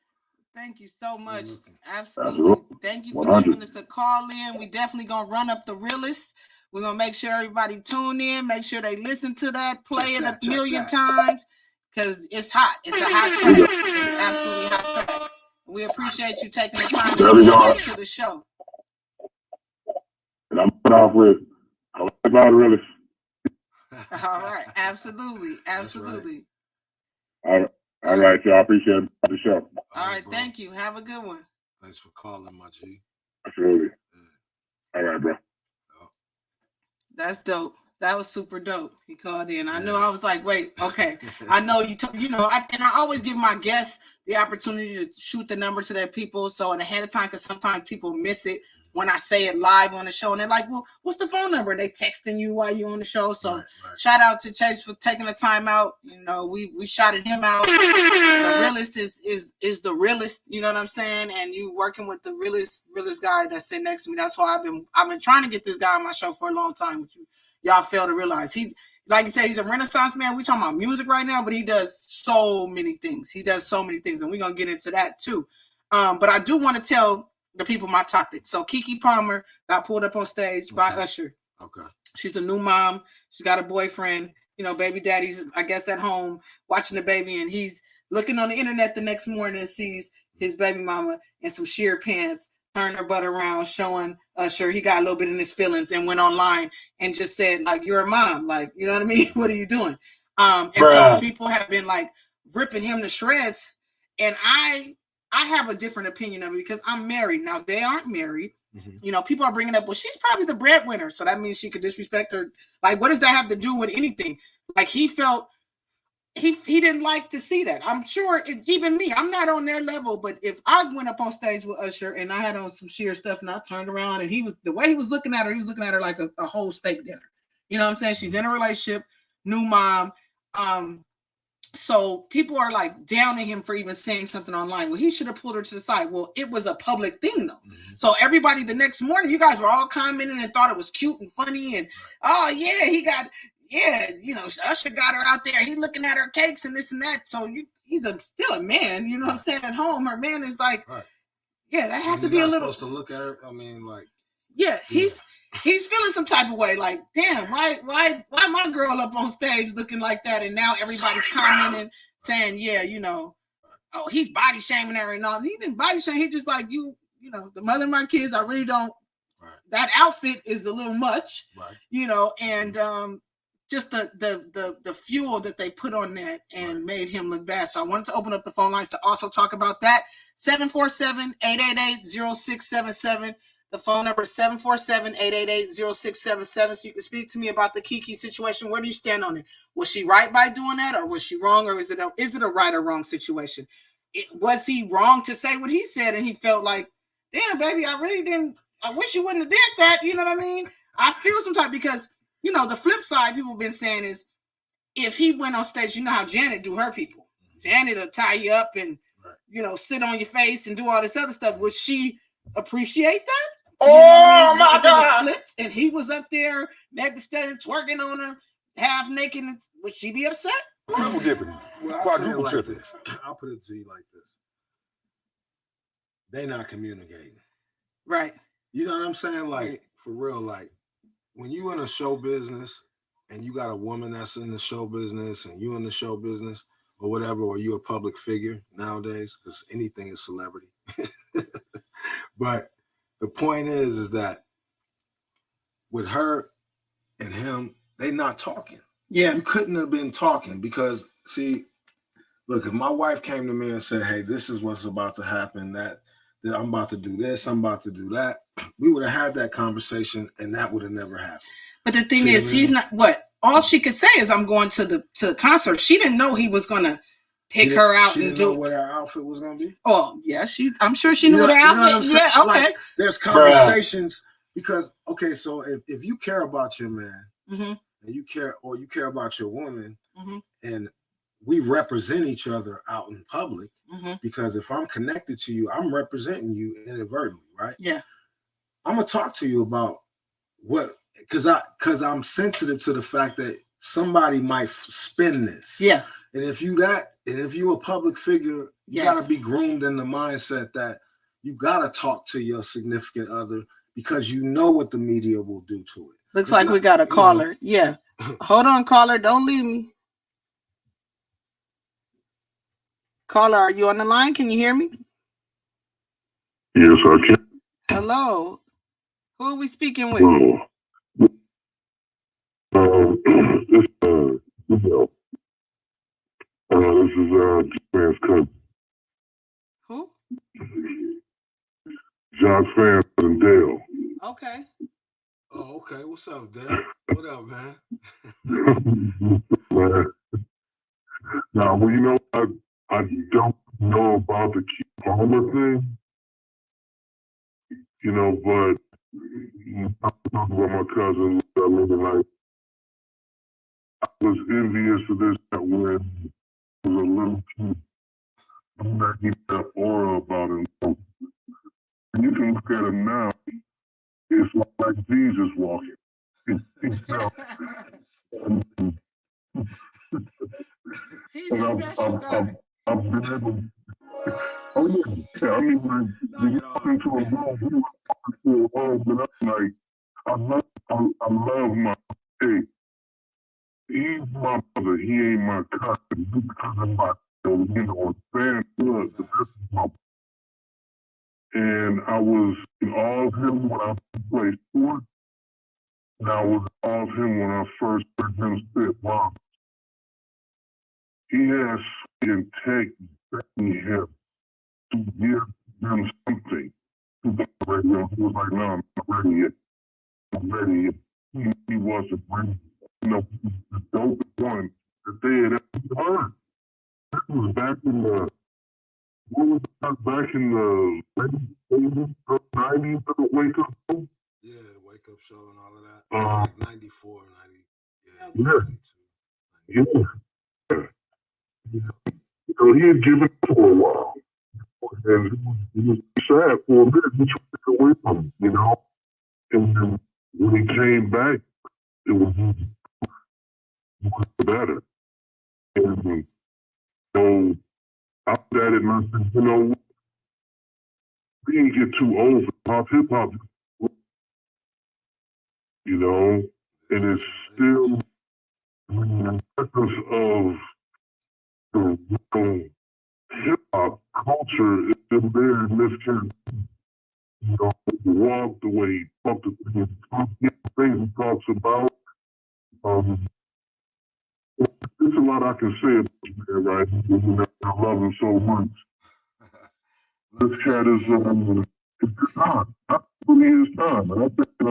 Thank you so much. Absolutely. Thank you for giving us a call in. We definitely gonna run up the realest. We're gonna make sure everybody tune in, make sure they listen to that, play it a million times, because it's hot. It's a hot track. It's absolutely hot track. We appreciate you taking the time to listen to the show. And I'm put off with I like about the realest. All right, absolutely. Right. All right, y'all. I appreciate the show. All right, thank you. Have a good one. Thanks for calling, my G. Absolutely. Yeah. All right, bro. That's dope. That was super dope. He called in. I know. I was like, wait, okay. I know you. And I always give my guests the opportunity to shoot the number to their people, so in ahead of time, because sometimes people miss it when I say it live on the show, and they're like, well, what's the phone number? And they texting you while you're on the show. So shout out to Chase for taking the time out. You know, we shouted him out. The realist is the realist, you know what I'm saying? And you working with the realest guy that's sitting next to me. That's why I've been trying to get this guy on my show for a long time, which y'all fail to realize. He's, like you said, he's a Renaissance man. We talking about music right now, but he does so many things. And we're gonna get into that too. But I do want to tell the people my topic. So Keke Palmer got pulled up on stage by Usher. Okay. She's a new mom. She's got a boyfriend. You know, baby daddy's, I guess, at home watching the baby, and he's looking on the internet the next morning and sees his baby mama in some sheer pants, turn her butt around, showing Usher. He got a little bit in his feelings and went online and just said, like, you're a mom. Like, you know what I mean? What are you doing? And so people have been like ripping him to shreds. And I have a different opinion of it because I'm married. Now, they aren't married. You know, people are bringing up, well, she's probably the breadwinner, so that means she could disrespect her. Like, what does that have to do with anything? Like, he felt he didn't like to see that. I'm sure even me, I'm not on their level, but if I went up on stage with Usher and I had on some sheer stuff and I turned around and the way he was looking at her, he was looking at her like a whole steak dinner. You know what I'm saying? She's in a relationship, new mom. So people are like downing him for even saying something online. Well, he should have pulled her to the side. Well, it was a public thing though. So everybody the next morning, you guys were all commenting and thought it was cute and funny. And oh yeah, you know, Usher got her out there. He looking at her cakes and this and that. So he's still a man, you know what I'm saying? At home, her man is like, yeah, that has to be a little. Supposed to look at her. I mean, like, yeah, he's feeling some type of way. Like, damn, why my girl up on stage looking like that? And now everybody's commenting, saying, yeah, you know, oh, he's body shaming her and all. He didn't body shame. He just like, you know, the mother of my kids. I really don't. That outfit is a little much, you know, and just the fuel that they put on that and made him look bad. So I wanted to open up the phone lines to also talk about that. 747-888-0677. The phone number is 747-888-0677. So you can speak to me about the Keke situation. Where do you stand on it? Was she right by doing that, or was she wrong, or is it a right or wrong situation? Was he wrong to say what he said and he felt like, damn, baby, I wish you wouldn't have did that. You know what I mean? I feel sometimes because, you know, the flip side people have been saying is if he went on stage, you know how Janet do her people. Janet will tie you up and, you know, sit on your face and do all this other stuff. Would she appreciate that? Oh, my God. And he was up there next to stage twerking on her, half naked. Would she be upset? Well, I'll say it like this. I'll put it to you like this. They not communicating. Right. You know what I'm saying? Like, for real, like, when you in a show business and you got a woman that's in the show business and you in the show business or whatever, or you a public figure nowadays, because anything is celebrity. But the point is that with her and him, they not talking. Yeah. You couldn't have been talking because, see, look, if my wife came to me and said, hey, this is what's about to happen, that I'm about to do this, I'm about to do that, we would have had that conversation and that would have never happened. But the thing is, he's not, what? All she could say is, I'm going to the concert. She didn't know he was going to pick her out and do. Know what her outfit was going to be? Oh, yeah. I'm sure she knew what her outfit. Yeah, okay. Like, there's conversations because, okay, so if you care about your man and you care about your woman and we represent each other out in public because if I'm connected to you, I'm representing you inadvertently, right? Yeah. I'm going to talk to you about what, because I'm sensitive to the fact that somebody might spin this. Yeah. And if you a public figure, you got to be groomed in the mindset that you got to talk to your significant other because you know what the media will do to it. Looks like we got a caller. Yeah. Hold on, caller. Don't leave me. Caller, are you on the line? Can you hear me? Yes, I can. Hello. Who are we speaking with? This is Fann's cousin. Who? Jahk Fann and Dale. Okay. Oh, okay. What's up, Dad? What up, man? Now, well, you know, I don't know about the Keith Palmer thing, you know, but I was talking about my cousin the other night. I was envious of this that when he was a little kid. That he had that aura about him. And you can look at him now, it's like Jesus walking. You know? He's a special guy. I've been able. Oh yeah, I mean, like, you walk into a room, you walk into a room, and I'm like, I love my hey. He's my brother. He ain't my cousin. He's cousin my, you know, fan blood. The best of my. And I was in awe of him when I played sports, and I was in awe of him when I first heard him spit. Wow, he has integrity begging him to give them something. To the radio, he was like, "No, I'm not ready yet. I'm ready yet." He wasn't ready. You know, the dope one that they had ever heard. This was back in the, what was that, back in the late 80s, early 90s, the Wake Up Show? Yeah, the Wake Up Show and all of that. Like 94, 90, yeah, 92. Yeah. So he had given up for a while. And he was sad for a minute. He tried to get away from him, you know? And then when he came back, it was better. And so after that, and I said, you know, we didn't get too old for hip hop, you know, and it's still the essence of the real hip hop culture is still there in this kind of, you know, walk the way he talked to things, he talks about. There's a lot I can say about this man, right? I love him so much. This cat is it's time. I believe it's time. And I think, you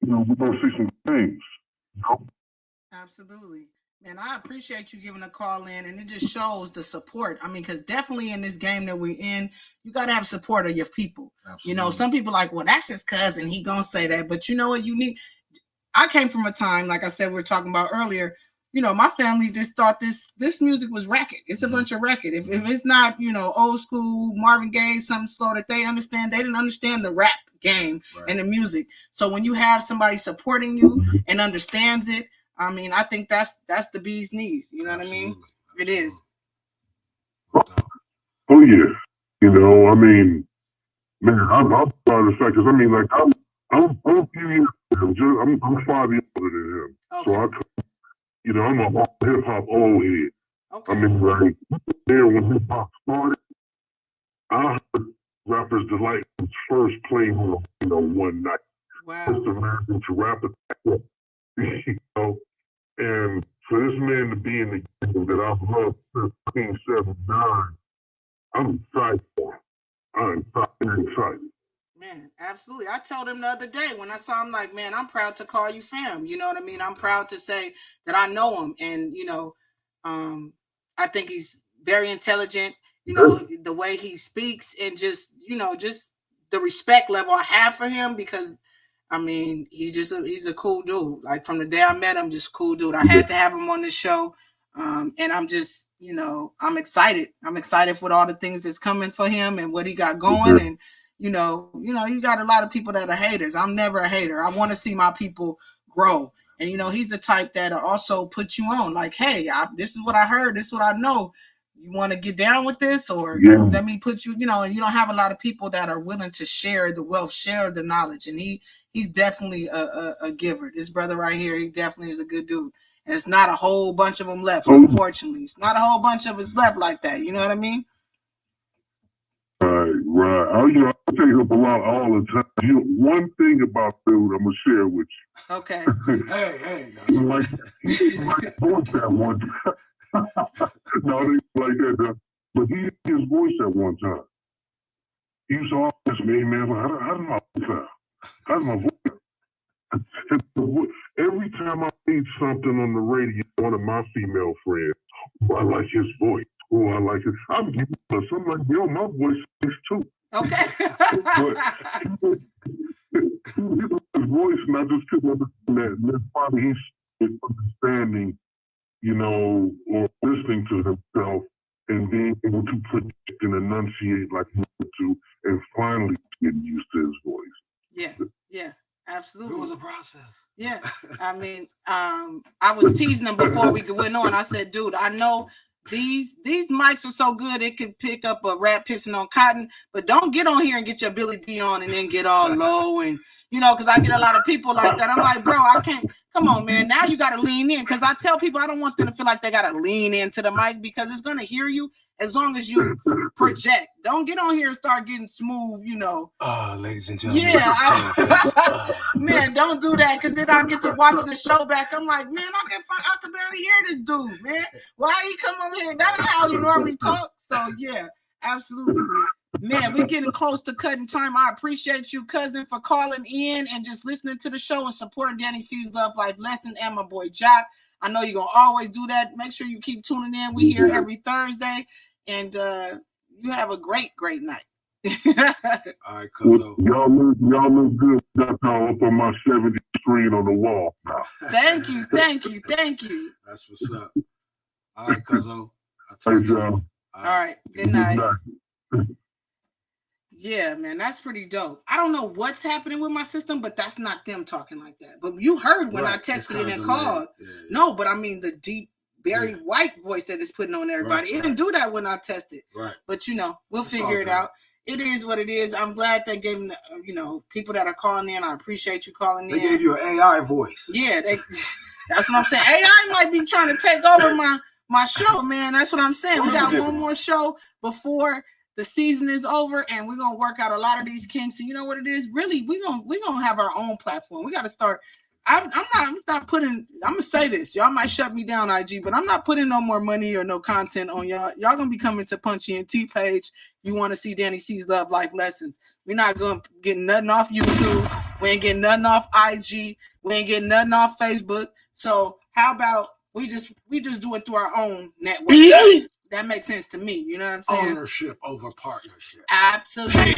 know, we're going to see some things. You know? Absolutely. Man, I appreciate you giving a call in, and it just shows the support. I mean, because definitely in this game that we're in, you got to have support of your people. Absolutely. You know, some people like, well, that's his cousin. He going to say that. But you know what? You need. I came from a time, like I said, we were talking about earlier, you know, my family just thought this music was racket. It's a bunch of racket. If it's not, you know, old school Marvin Gaye, something slow that they understand, they didn't understand the rap game and the music. So when you have somebody supporting you and understands it, I mean, I think that's the bee's knees. You know what I mean? It is. Oh yeah. You know, I mean, man, I'm proud of the fact because I mean, like I'm a few years. I'm 5 years older than him. Okay. So you know, I'm a hip hop old head. Okay. I mean, like there when hip hop started, I heard Rappers Delight was first playing on, you know, one night. Wow. First American to rap it, you know, and for this man to be in the game that I've loved since 1979, I'm excited for him. I'm excited. Man, absolutely. I told him the other day when I saw him, like, man, I'm proud to call you fam. You know what I mean? I'm proud to say that I know him. And, you know, I think he's very intelligent, you know, the way he speaks and just, you know, just the respect level I have for him because, I mean, he's a cool dude. Like from the day I met him, just cool dude. I had to have him on the show. And I'm just, you know, I'm excited. I'm excited for all the things that's coming for him and what he got going. And, you know, you got a lot of people that are haters. I'm never a hater. I want to see my people grow. And, you know, he's the type that also puts you on like, hey, this is what I heard. This is what I know. You want to get down with this or let me put you, you know, and you don't have a lot of people that are willing to share the wealth, share the knowledge. And he's definitely a giver. This brother right here, he definitely is a good dude. And it's not a whole bunch of them left, unfortunately. It's not a whole bunch of us left like that. You know what I mean? Right. You know, I tell you a lot all the time. You know, one thing about dude, I'm gonna share with you. Okay. hey. Like voice that one time. No, it ain't like that. But he his voice at one time. He used to always ask me, man, how did my voice sound? That's my voice. Every time I read something on the radio, one of my female friends, oh, I like his voice. Oh, I like it. I'm giving us. I'm like, yo, my voice is too. Okay. But his voice, not just because that's probably he's understanding, you know, or listening to himself and being able to project and enunciate like he wanted to, and finally getting used to his voice. Yeah, absolutely. It was a process. Yeah, I mean, I was teasing him before we went on. I said, dude, I know these mics are so good it can pick up a rat pissing on cotton, but don't get on here and get your Billy D on and then get all low and because I get a lot of people like that. I'm like, bro, I can't. Come on, man. Now you got to lean in, because I tell people I don't want them to feel like they got to lean into the mic, because it's going to hear you as long as you project. Don't get on here and start getting smooth, ladies and gentlemen. Yeah, man, don't do that, because then I get to watching the show back. I'm like, man, I can barely hear this dude, man. Why he come over here? That's how you normally talk. So yeah, absolutely. Man, we're getting close to cutting time. I appreciate you, cousin, for calling in and just listening to the show and supporting Dani C's Love Life Lesson and my boy Jahk. I know you're going to always do that. Make sure you keep tuning in. We here every Thursday, and you have a great, great night. All right, Cuzzo. Y'all look good. That's all up on my 70 screen on the wall now. Thank you. That's what's up. All right, Cuzzo. Hey, John. All right. Good night. Yeah, man, that's pretty dope. I don't know what's happening with my system, but that's not them talking like that. But you heard when I tested it and called. Yeah. No, but I mean the deep, very white voice that it's putting on everybody. It didn't do that when I tested. Right. But we'll figure it out. It is what it is. I'm glad they gave them, people that are calling in. I appreciate you calling in. They gave you an AI voice. Yeah, that's what I'm saying. AI might be trying to take over my show, man. That's what I'm saying. We got one more show before the season is over, and we're gonna work out a lot of these kinks. And you know what it is? Really, we're gonna have our own platform. We got to start. I'm not putting. I'm gonna say this. Y'all might shut me down, IG, but I'm not putting no more money or no content on y'all. Y'all gonna be coming to PunchEnt page. You want to see Dani C's Love Life Lessons? We're not gonna get nothing off YouTube. We ain't getting nothing off IG. We ain't getting nothing off Facebook. So how about we just do it through our own network? That makes sense to me. You know what I'm saying? Ownership over partnership. Absolutely.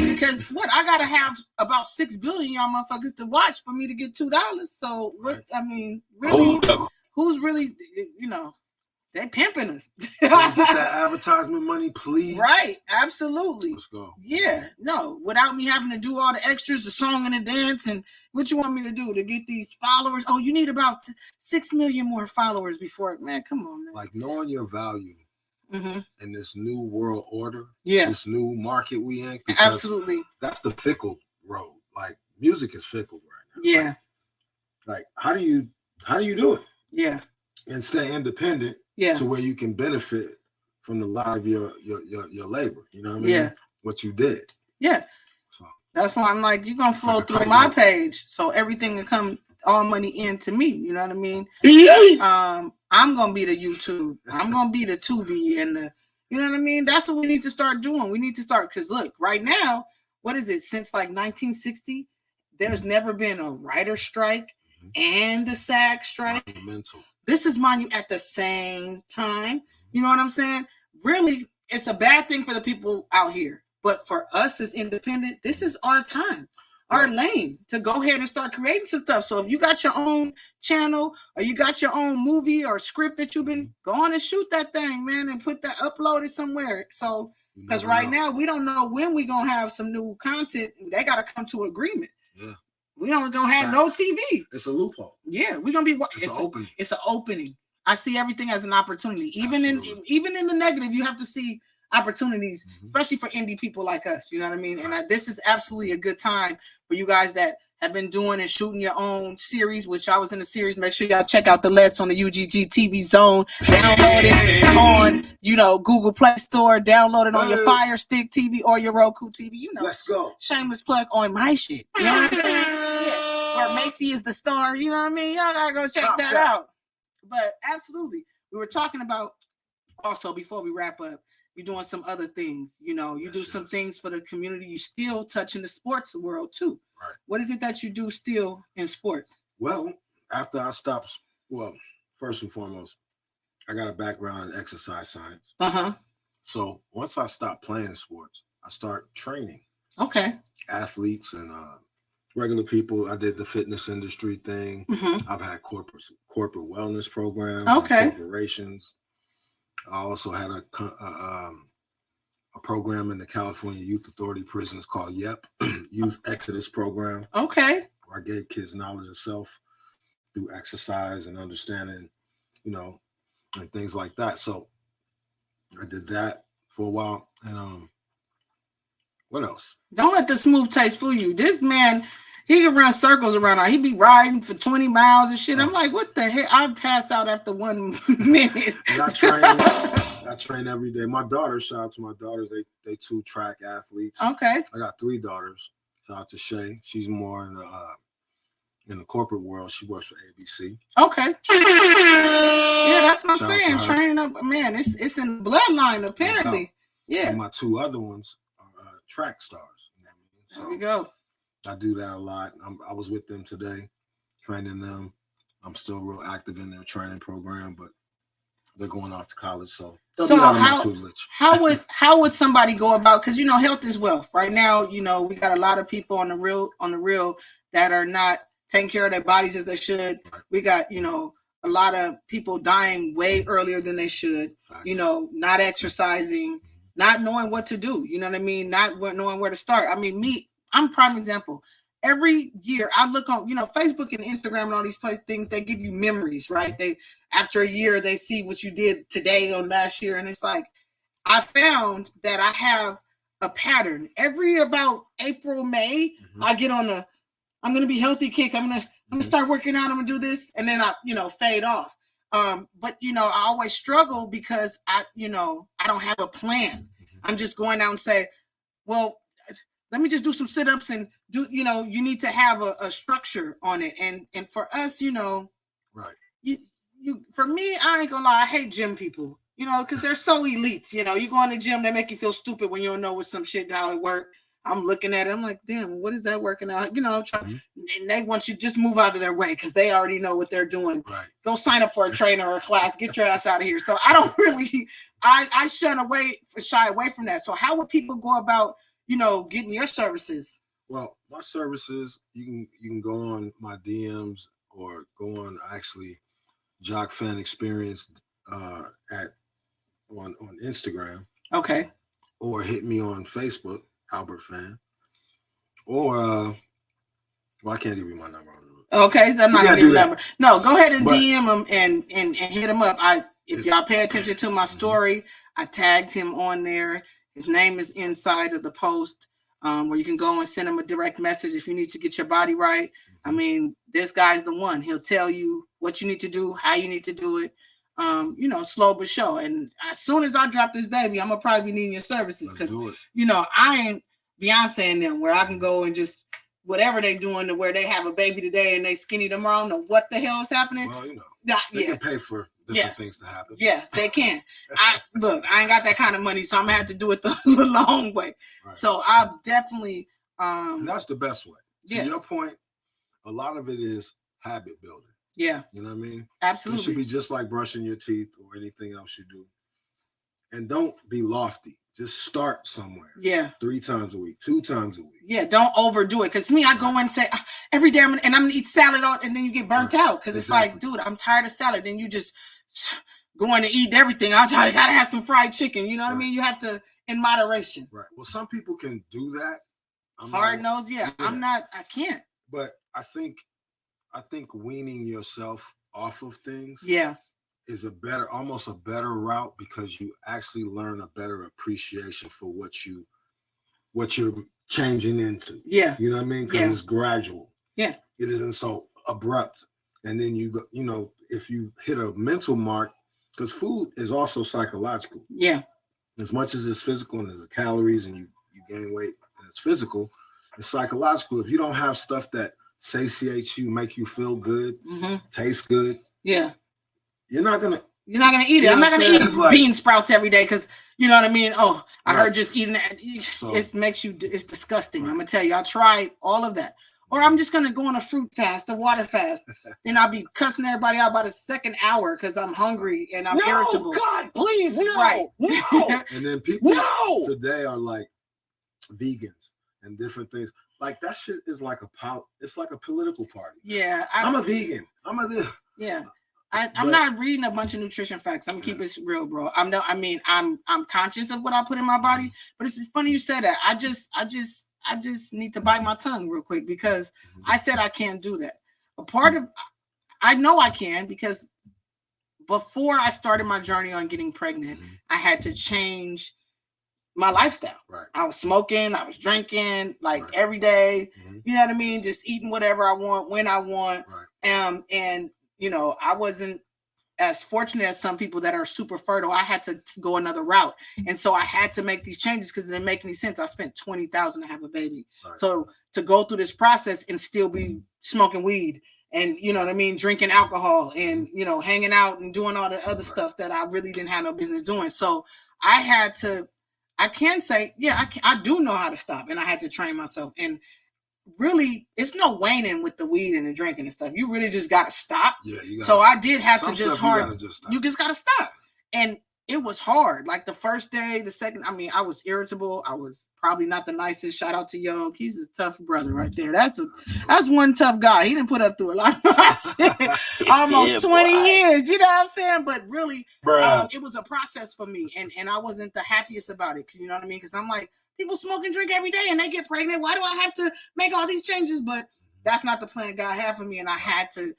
Because I gotta have about 6 billion y'all motherfuckers to watch for me to get $2. So what? I mean, really, who's really? They pimping us. Get that advertisement money, please. Right. Absolutely. Let's go. Yeah. No, without me having to do all the extras, the song and the dance, and what you want me to do to get these followers? Oh, you need about 6 million more followers before. Man, come on, man. Like knowing your value in this new world order. Yeah. This new market we in. Absolutely. That's the fickle road. Like music is fickle right now. Yeah. Like how do you do it? Yeah. And stay independent. Yeah. To where you can benefit from the lot of your labor. You know what I mean? Yeah. What you did. Yeah. So that's why I'm like, you're gonna flow through my page, so everything can come all money into me. You know what I mean? I'm gonna be the YouTube. I'm gonna be the Tubi and the. You know what I mean? That's what we need to start doing. We need to start, because look, right now, what is it? Since like 1960, there's never been a writer strike and the SAG strike. Monumental. This is at the same time. You know what I'm saying? Really, it's a bad thing for the people out here. But for us as independent, this is our time, our lane to go ahead and start creating some stuff. So if you got your own channel or you got your own movie or script that you've been going and shoot that thing, man, and upload it somewhere. So, because right now we don't know when we're going to have some new content. They got to come to agreement. Yeah. We don't gonna have no TV. It's a loophole. Yeah, we're gonna be. It's an opening. I see everything as an opportunity. Even in the negative, you have to see opportunities, especially for indie people like us. You know what I mean? And this is absolutely a good time for you guys that have been doing and shooting your own series, which I was in the series. Make sure y'all check out the Let's on the UGG TV Zone. Download it on, Google Play Store. Download it on your Fire Stick TV or your Roku TV. Let's go. Shameless plug on my shit. You know what I'm saying? Yeah. Where Macy is the star. You know what I mean? Y'all gotta go check that out. But absolutely, we were talking about also before we wrap up. you're doing some other things. You know, you do some yes. things for the community. You still touching the sports world too. Right. What is it that you do still in sports? Well, after I stopped, well, first and foremost, I got a background in exercise science. So once I stopped playing sports, I start training. Okay. Athletes and regular people. I did the fitness industry thing. I've had corporate wellness programs. Okay. Corporations. I also had a program in the California Youth Authority prisons called YEP, Youth Exodus Program. Okay. Where I gave kids knowledge of self through exercise and understanding, you know, and things like that. So I did that for a while. And what else? Don't let the smooth taste fool you. This man, he can run circles around her. He be riding for 20 miles and shit. I'm like, what the heck? I pass out after 1 minute. I train every day. My daughters, shout out to my daughters. They 2 track athletes. Okay. I got 3 daughters. Shout out to Shay. She's more in the corporate world. She works for ABC. Okay. Yeah, that's what I'm saying. Training up, man. It's in the bloodline apparently. Yeah. And my 2 other ones are track stars. You know what I mean? So there we go. I do that a lot. I was with them today, training them. I'm still real active in their training program, but they're going off to college, so how would somebody go about? Because health is wealth. Right now, we got a lot of people on the real that are not taking care of their bodies as they should. Right. We got a lot of people dying way earlier than they should. Facts. Not exercising, not knowing what to do. You know what I mean? Not knowing where to start. I mean, I'm a prime example. Every year I look on, Facebook and Instagram and all these things, they give you memories, right? After a year, they see what you did today or last year. And it's like, I found that I have a pattern. Every about April, May, I get on I'm going to be healthy kick. I'm going to start working out. I'm going to do this. And then I, fade off. But I always struggle because I don't have a plan. I'm just going out and say, well, let me just do some sit-ups and do, you need to have a structure on it. And for us, right. For me, I ain't gonna lie, I hate gym people, because they're so elite. You go in the gym, they make you feel stupid when you don't know what some shit, how it works. I'm looking at it, I'm like, damn, what is that working out? And they want you to just move out of their way because they already know what they're doing. Right. Go sign up for a trainer or a class, get your ass out of here. So I don't really, I shy away from that. So how would people go about, getting your services? Well, my services, you can go on my DMs or go on actually Jahk Fann Experience on Instagram. Okay. Or hit me on Facebook, Albert Fan. Or well, I can't give you my number. Okay, so I'm not gonna give you a number. No, go ahead and DM him and hit him up. If y'all pay attention to my story, I tagged him on there. His name is inside of the post, where you can go and send him a direct message if you need to get your body right. I mean, this guy's the one. He'll tell you what you need to do, how you need to do it. Slow but sure. And as soon as I drop this baby, I'm gonna probably be needing your services because I ain't Beyonce and them where I can go and just whatever they doing to where they have a baby today and they skinny tomorrow. I don't know what the hell is happening. Well, they can pay for different things to happen. Yeah, they can. I ain't got that kind of money, so I'm gonna have to do it the long way. Right. So I definitely and that's the best way. To your point, a lot of it is habit building. Yeah. You know what I mean? Absolutely. It should be just like brushing your teeth or anything else you do. And don't be lofty. Just start somewhere. Yeah. 3 times a week, 2 times a week. Yeah, don't overdo it. Because me, I go in and say, every day I'm going to eat salad, and then you get burnt out. Because it's like, dude, I'm tired of salad. Then you just going to eat everything. I got to have some fried chicken. You know what I mean? You have to, in moderation. Right. Well, some people can do that. Hard nose, I can't. But I think weaning yourself off of things is almost a better route because you actually learn a better appreciation for what you're changing into. Yeah. You know what I mean? Because it's gradual. Yeah. It isn't so abrupt. And then you go, if you hit a mental mark, because food is also psychological. Yeah. As much as it's physical and there's the calories and you gain weight and it's physical, it's psychological. If you don't have stuff that satiates you, make you feel good, taste good. Yeah. You're not gonna You're not gonna eat it. I'm not gonna eat bean sprouts every day because you know what I mean. Oh, I heard just eating that. It makes you. It's disgusting. I'm gonna tell you. I tried all of that. Or I'm just gonna go on a fruit fast, a water fast. Then I'll be cussing everybody out by the second hour because I'm hungry and I'm irritable. God, please, no, right? No. And then people today are like vegans and different things. Like that shit is like it's like a political party. Yeah, I'm a vegan. Yeah. I'm not reading a bunch of nutrition facts. I'm gonna keep it real, bro. I'm conscious of what I put in my body, but it's funny you said that. I just need to bite my tongue real quick because I said I can't do that. I know I can because before I started my journey on getting pregnant, I had to change my lifestyle. Right. I was smoking, I was drinking like every day. You know what I mean? Just eating whatever I want when I want. Right. And you know, I wasn't as fortunate as some people that are super fertile. I had to go another route. And so I had to make these changes because it didn't make any sense. I spent $20,000 to have a baby. Right. So to go through this process and still be smoking weed and, you know what I mean, drinking alcohol and, you know, hanging out and doing all the other stuff that I really didn't have no business doing. So I can say, yeah, I do know how to stop. And I had to train myself. And really, it's no waning with the weed and the drinking and stuff. You really just got to stop. Yeah, so I did have to just you just got to stop. And it was hard. Like the first day, the second, I mean, I was irritable. I was probably not the nicest. Shout out to Jahk. He's a tough brother right there. That's one tough guy. He didn't put up through a lot of shit. Almost 20 years. You know what I'm saying? But really, it was a process for me. And I wasn't the happiest about it. You know what I mean? Because I'm like, people smoke and drink every day and they get pregnant. Why do I have to make all these changes? But that's not the plan God had for me. And I had to,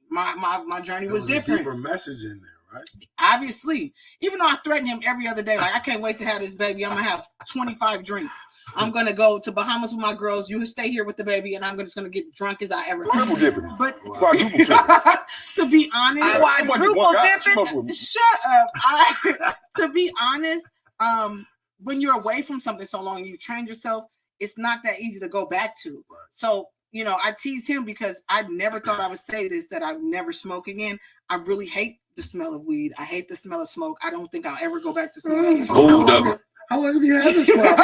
my journey was different. A deeper message in there, right? Obviously. Even though I threaten him every other day, like I can't wait to have this baby. I'm going to have 25 drinks. I'm going to go to Bahamas with my girls. You stay here with the baby and I'm just going to get drunk as I ever can. But to be honest, shut up. To be honest, when you're away from something so long, you train yourself, it's not that easy to go back to. Right. So, you know, I tease him because I never thought I would say this, that I've never smoke again. I really hate the smell of weed. I hate the smell of smoke. I don't think I'll ever go back to smoking. Hold up. How long have you had this smell?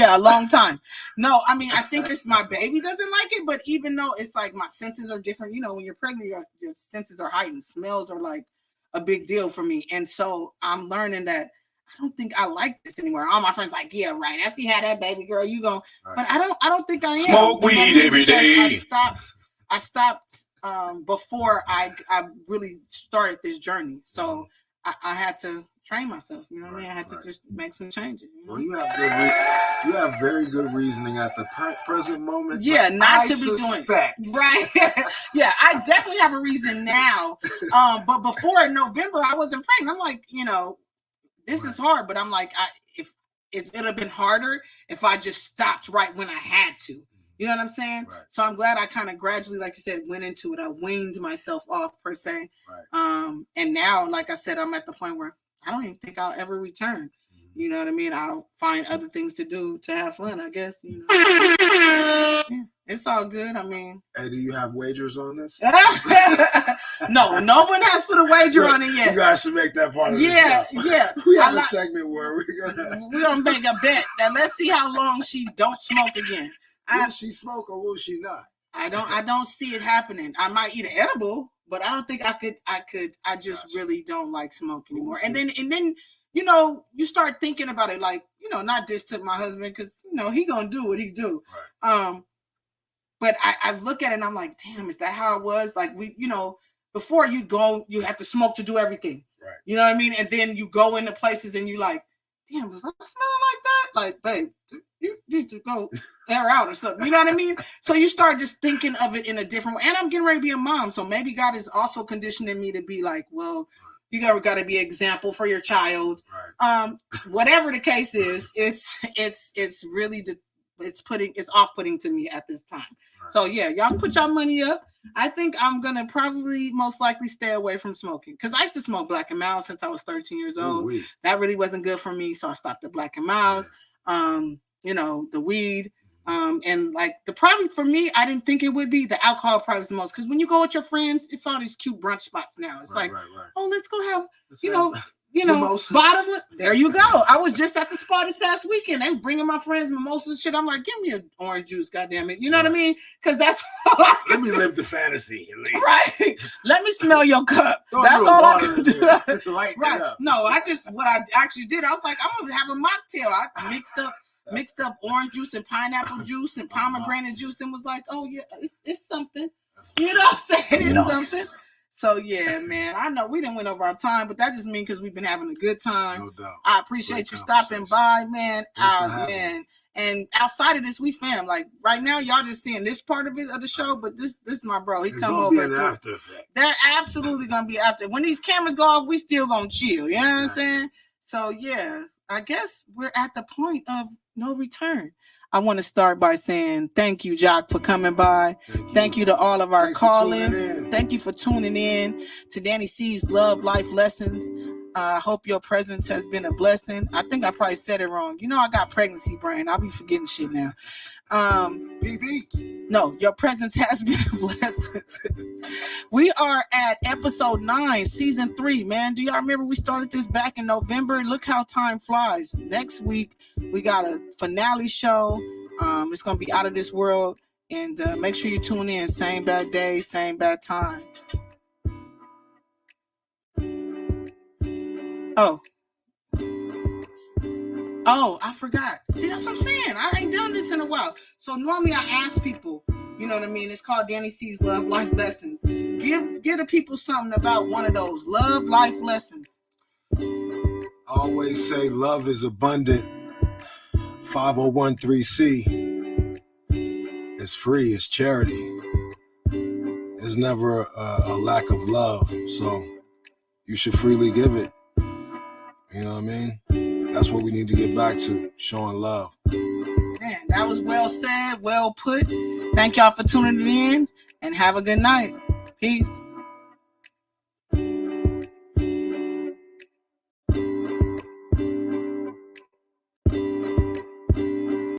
A long time. No, I mean, I think it's my baby doesn't like it, but even though it's like my senses are different, you know, when you're pregnant, your senses are heightened. Smells are like a big deal for me. And so I'm learning that I don't think I like this anymore. All my friends like, yeah, right. After you had that baby girl, you go, right. But I don't think I am. Smoke weed every day. I stopped before I really started this journey. So I had to train myself. You know what I mean? I had to just make some changes. You know? Well, you have very good reasoning at the present moment. Yeah, not to be doing right. Yeah, I definitely have a reason now. But before November, I wasn't pregnant. I'm like, you know, this is hard. But I'm like, if it would have been harder if I just stopped right when I had to. You know what I'm saying? Right. So I'm glad I kind of gradually, like you said, went into it. I weaned myself off per se. Right. And now, like I said, I'm at the point where I don't even think I'll ever return. You know what I mean? I'll find other things to do to have fun, I guess. You know? Yeah, it's all good. I mean, hey, do you have wagers on this? No one has put a wager on it yet. You guys should make that part of the show. Yeah. We have a segment where we're gonna make a bet that let's see how long she don't smoke again. Will she smoke or will she not? I don't see it happening. I might eat an edible, but I don't think I could. I just really don't like smoke anymore. And then, you know, you start thinking about it like, you know, not diss to my husband because, you know, he gonna do what he do. Right. But I look at it and I'm like, damn, is that how it was? Like you know, before you go, you have to smoke to do everything. Right. You know what I mean? And then you go into places and you like, damn, was I smelling like that? Like, babe, you need to go air out or something. You know what I mean? So you start just thinking of it in a different way. And I'm getting ready to be a mom. So maybe God is also conditioning me to be like, well, you got to be an example for your child. Right. Whatever the case is, it's really it's off-putting to me at this time. Right. So yeah, y'all can put y'all money up. I think I'm gonna probably most likely stay away from smoking because I used to smoke Black and Mild since I was 13 years old. That really wasn't good for me, so I stopped the Black and Milds. You know, the weed. And like the problem for me, I didn't think it would be. The alcohol probably is the most, because when you go with your friends, it's all these cute brunch spots now. It's right, like, right. oh, let's go have, Let's you have know, mimosas. bottomless. There you go. I was just at the spa this past weekend. They were bringing my friends mimosas shit. I'm like, give me an orange juice, goddamn it. You know what I mean? Because that's all I Let can me do. live the fantasy at least. Right. Let me smell your cup. Throw a That's little all I water can in do. there. Lighten it Right. up. No, what I actually did, I was like, I'm gonna have a mocktail. I mixed up orange juice and pineapple juice and pomegranate juice, and was like, oh yeah, it's something. You know what I'm saying? It's something. So yeah, man, I know we didn't went over our time, but that just means because we've been having a good time. No doubt. I appreciate you stopping by, man. Man. And outside of this, we fam. Like right now, y'all just seeing this part of the show, but this my bro. He There's come gonna over. Be an after effect. They're absolutely gonna be after. When these cameras go off, we still gonna chill. You know what I'm saying? So yeah, I guess we're at the point of no return. I want to start by saying thank you, Jahk, for coming by. Thank you to all of our calling. Thank you for tuning in to Dani C's Love Life Lessons. I hope your presence has been a blessing. I think I probably said it wrong. You know, I got pregnancy brain. I'll be forgetting shit now. No, your presence has been a blessing. We are at episode 9, season 3, man. Do y'all remember we started this back in November? Look how time flies. Next week, we got a finale show. It's going to be out of this world. And make sure you tune in. Same bad day, same bad time. Oh, I forgot. See, that's what I'm saying. I ain't done this in a while. So normally I ask people, you know what I mean? It's called Dani C's Love Life Lessons. Give the people something about one of those love life lessons. I always say love is abundant. 5013C. It's free. It's charity. There's never a lack of love. So you should freely give it. You know what I mean? That's what we need to get back to, showing love. Man, that was well said, well put. Thank y'all for tuning in, and have a good night. Peace.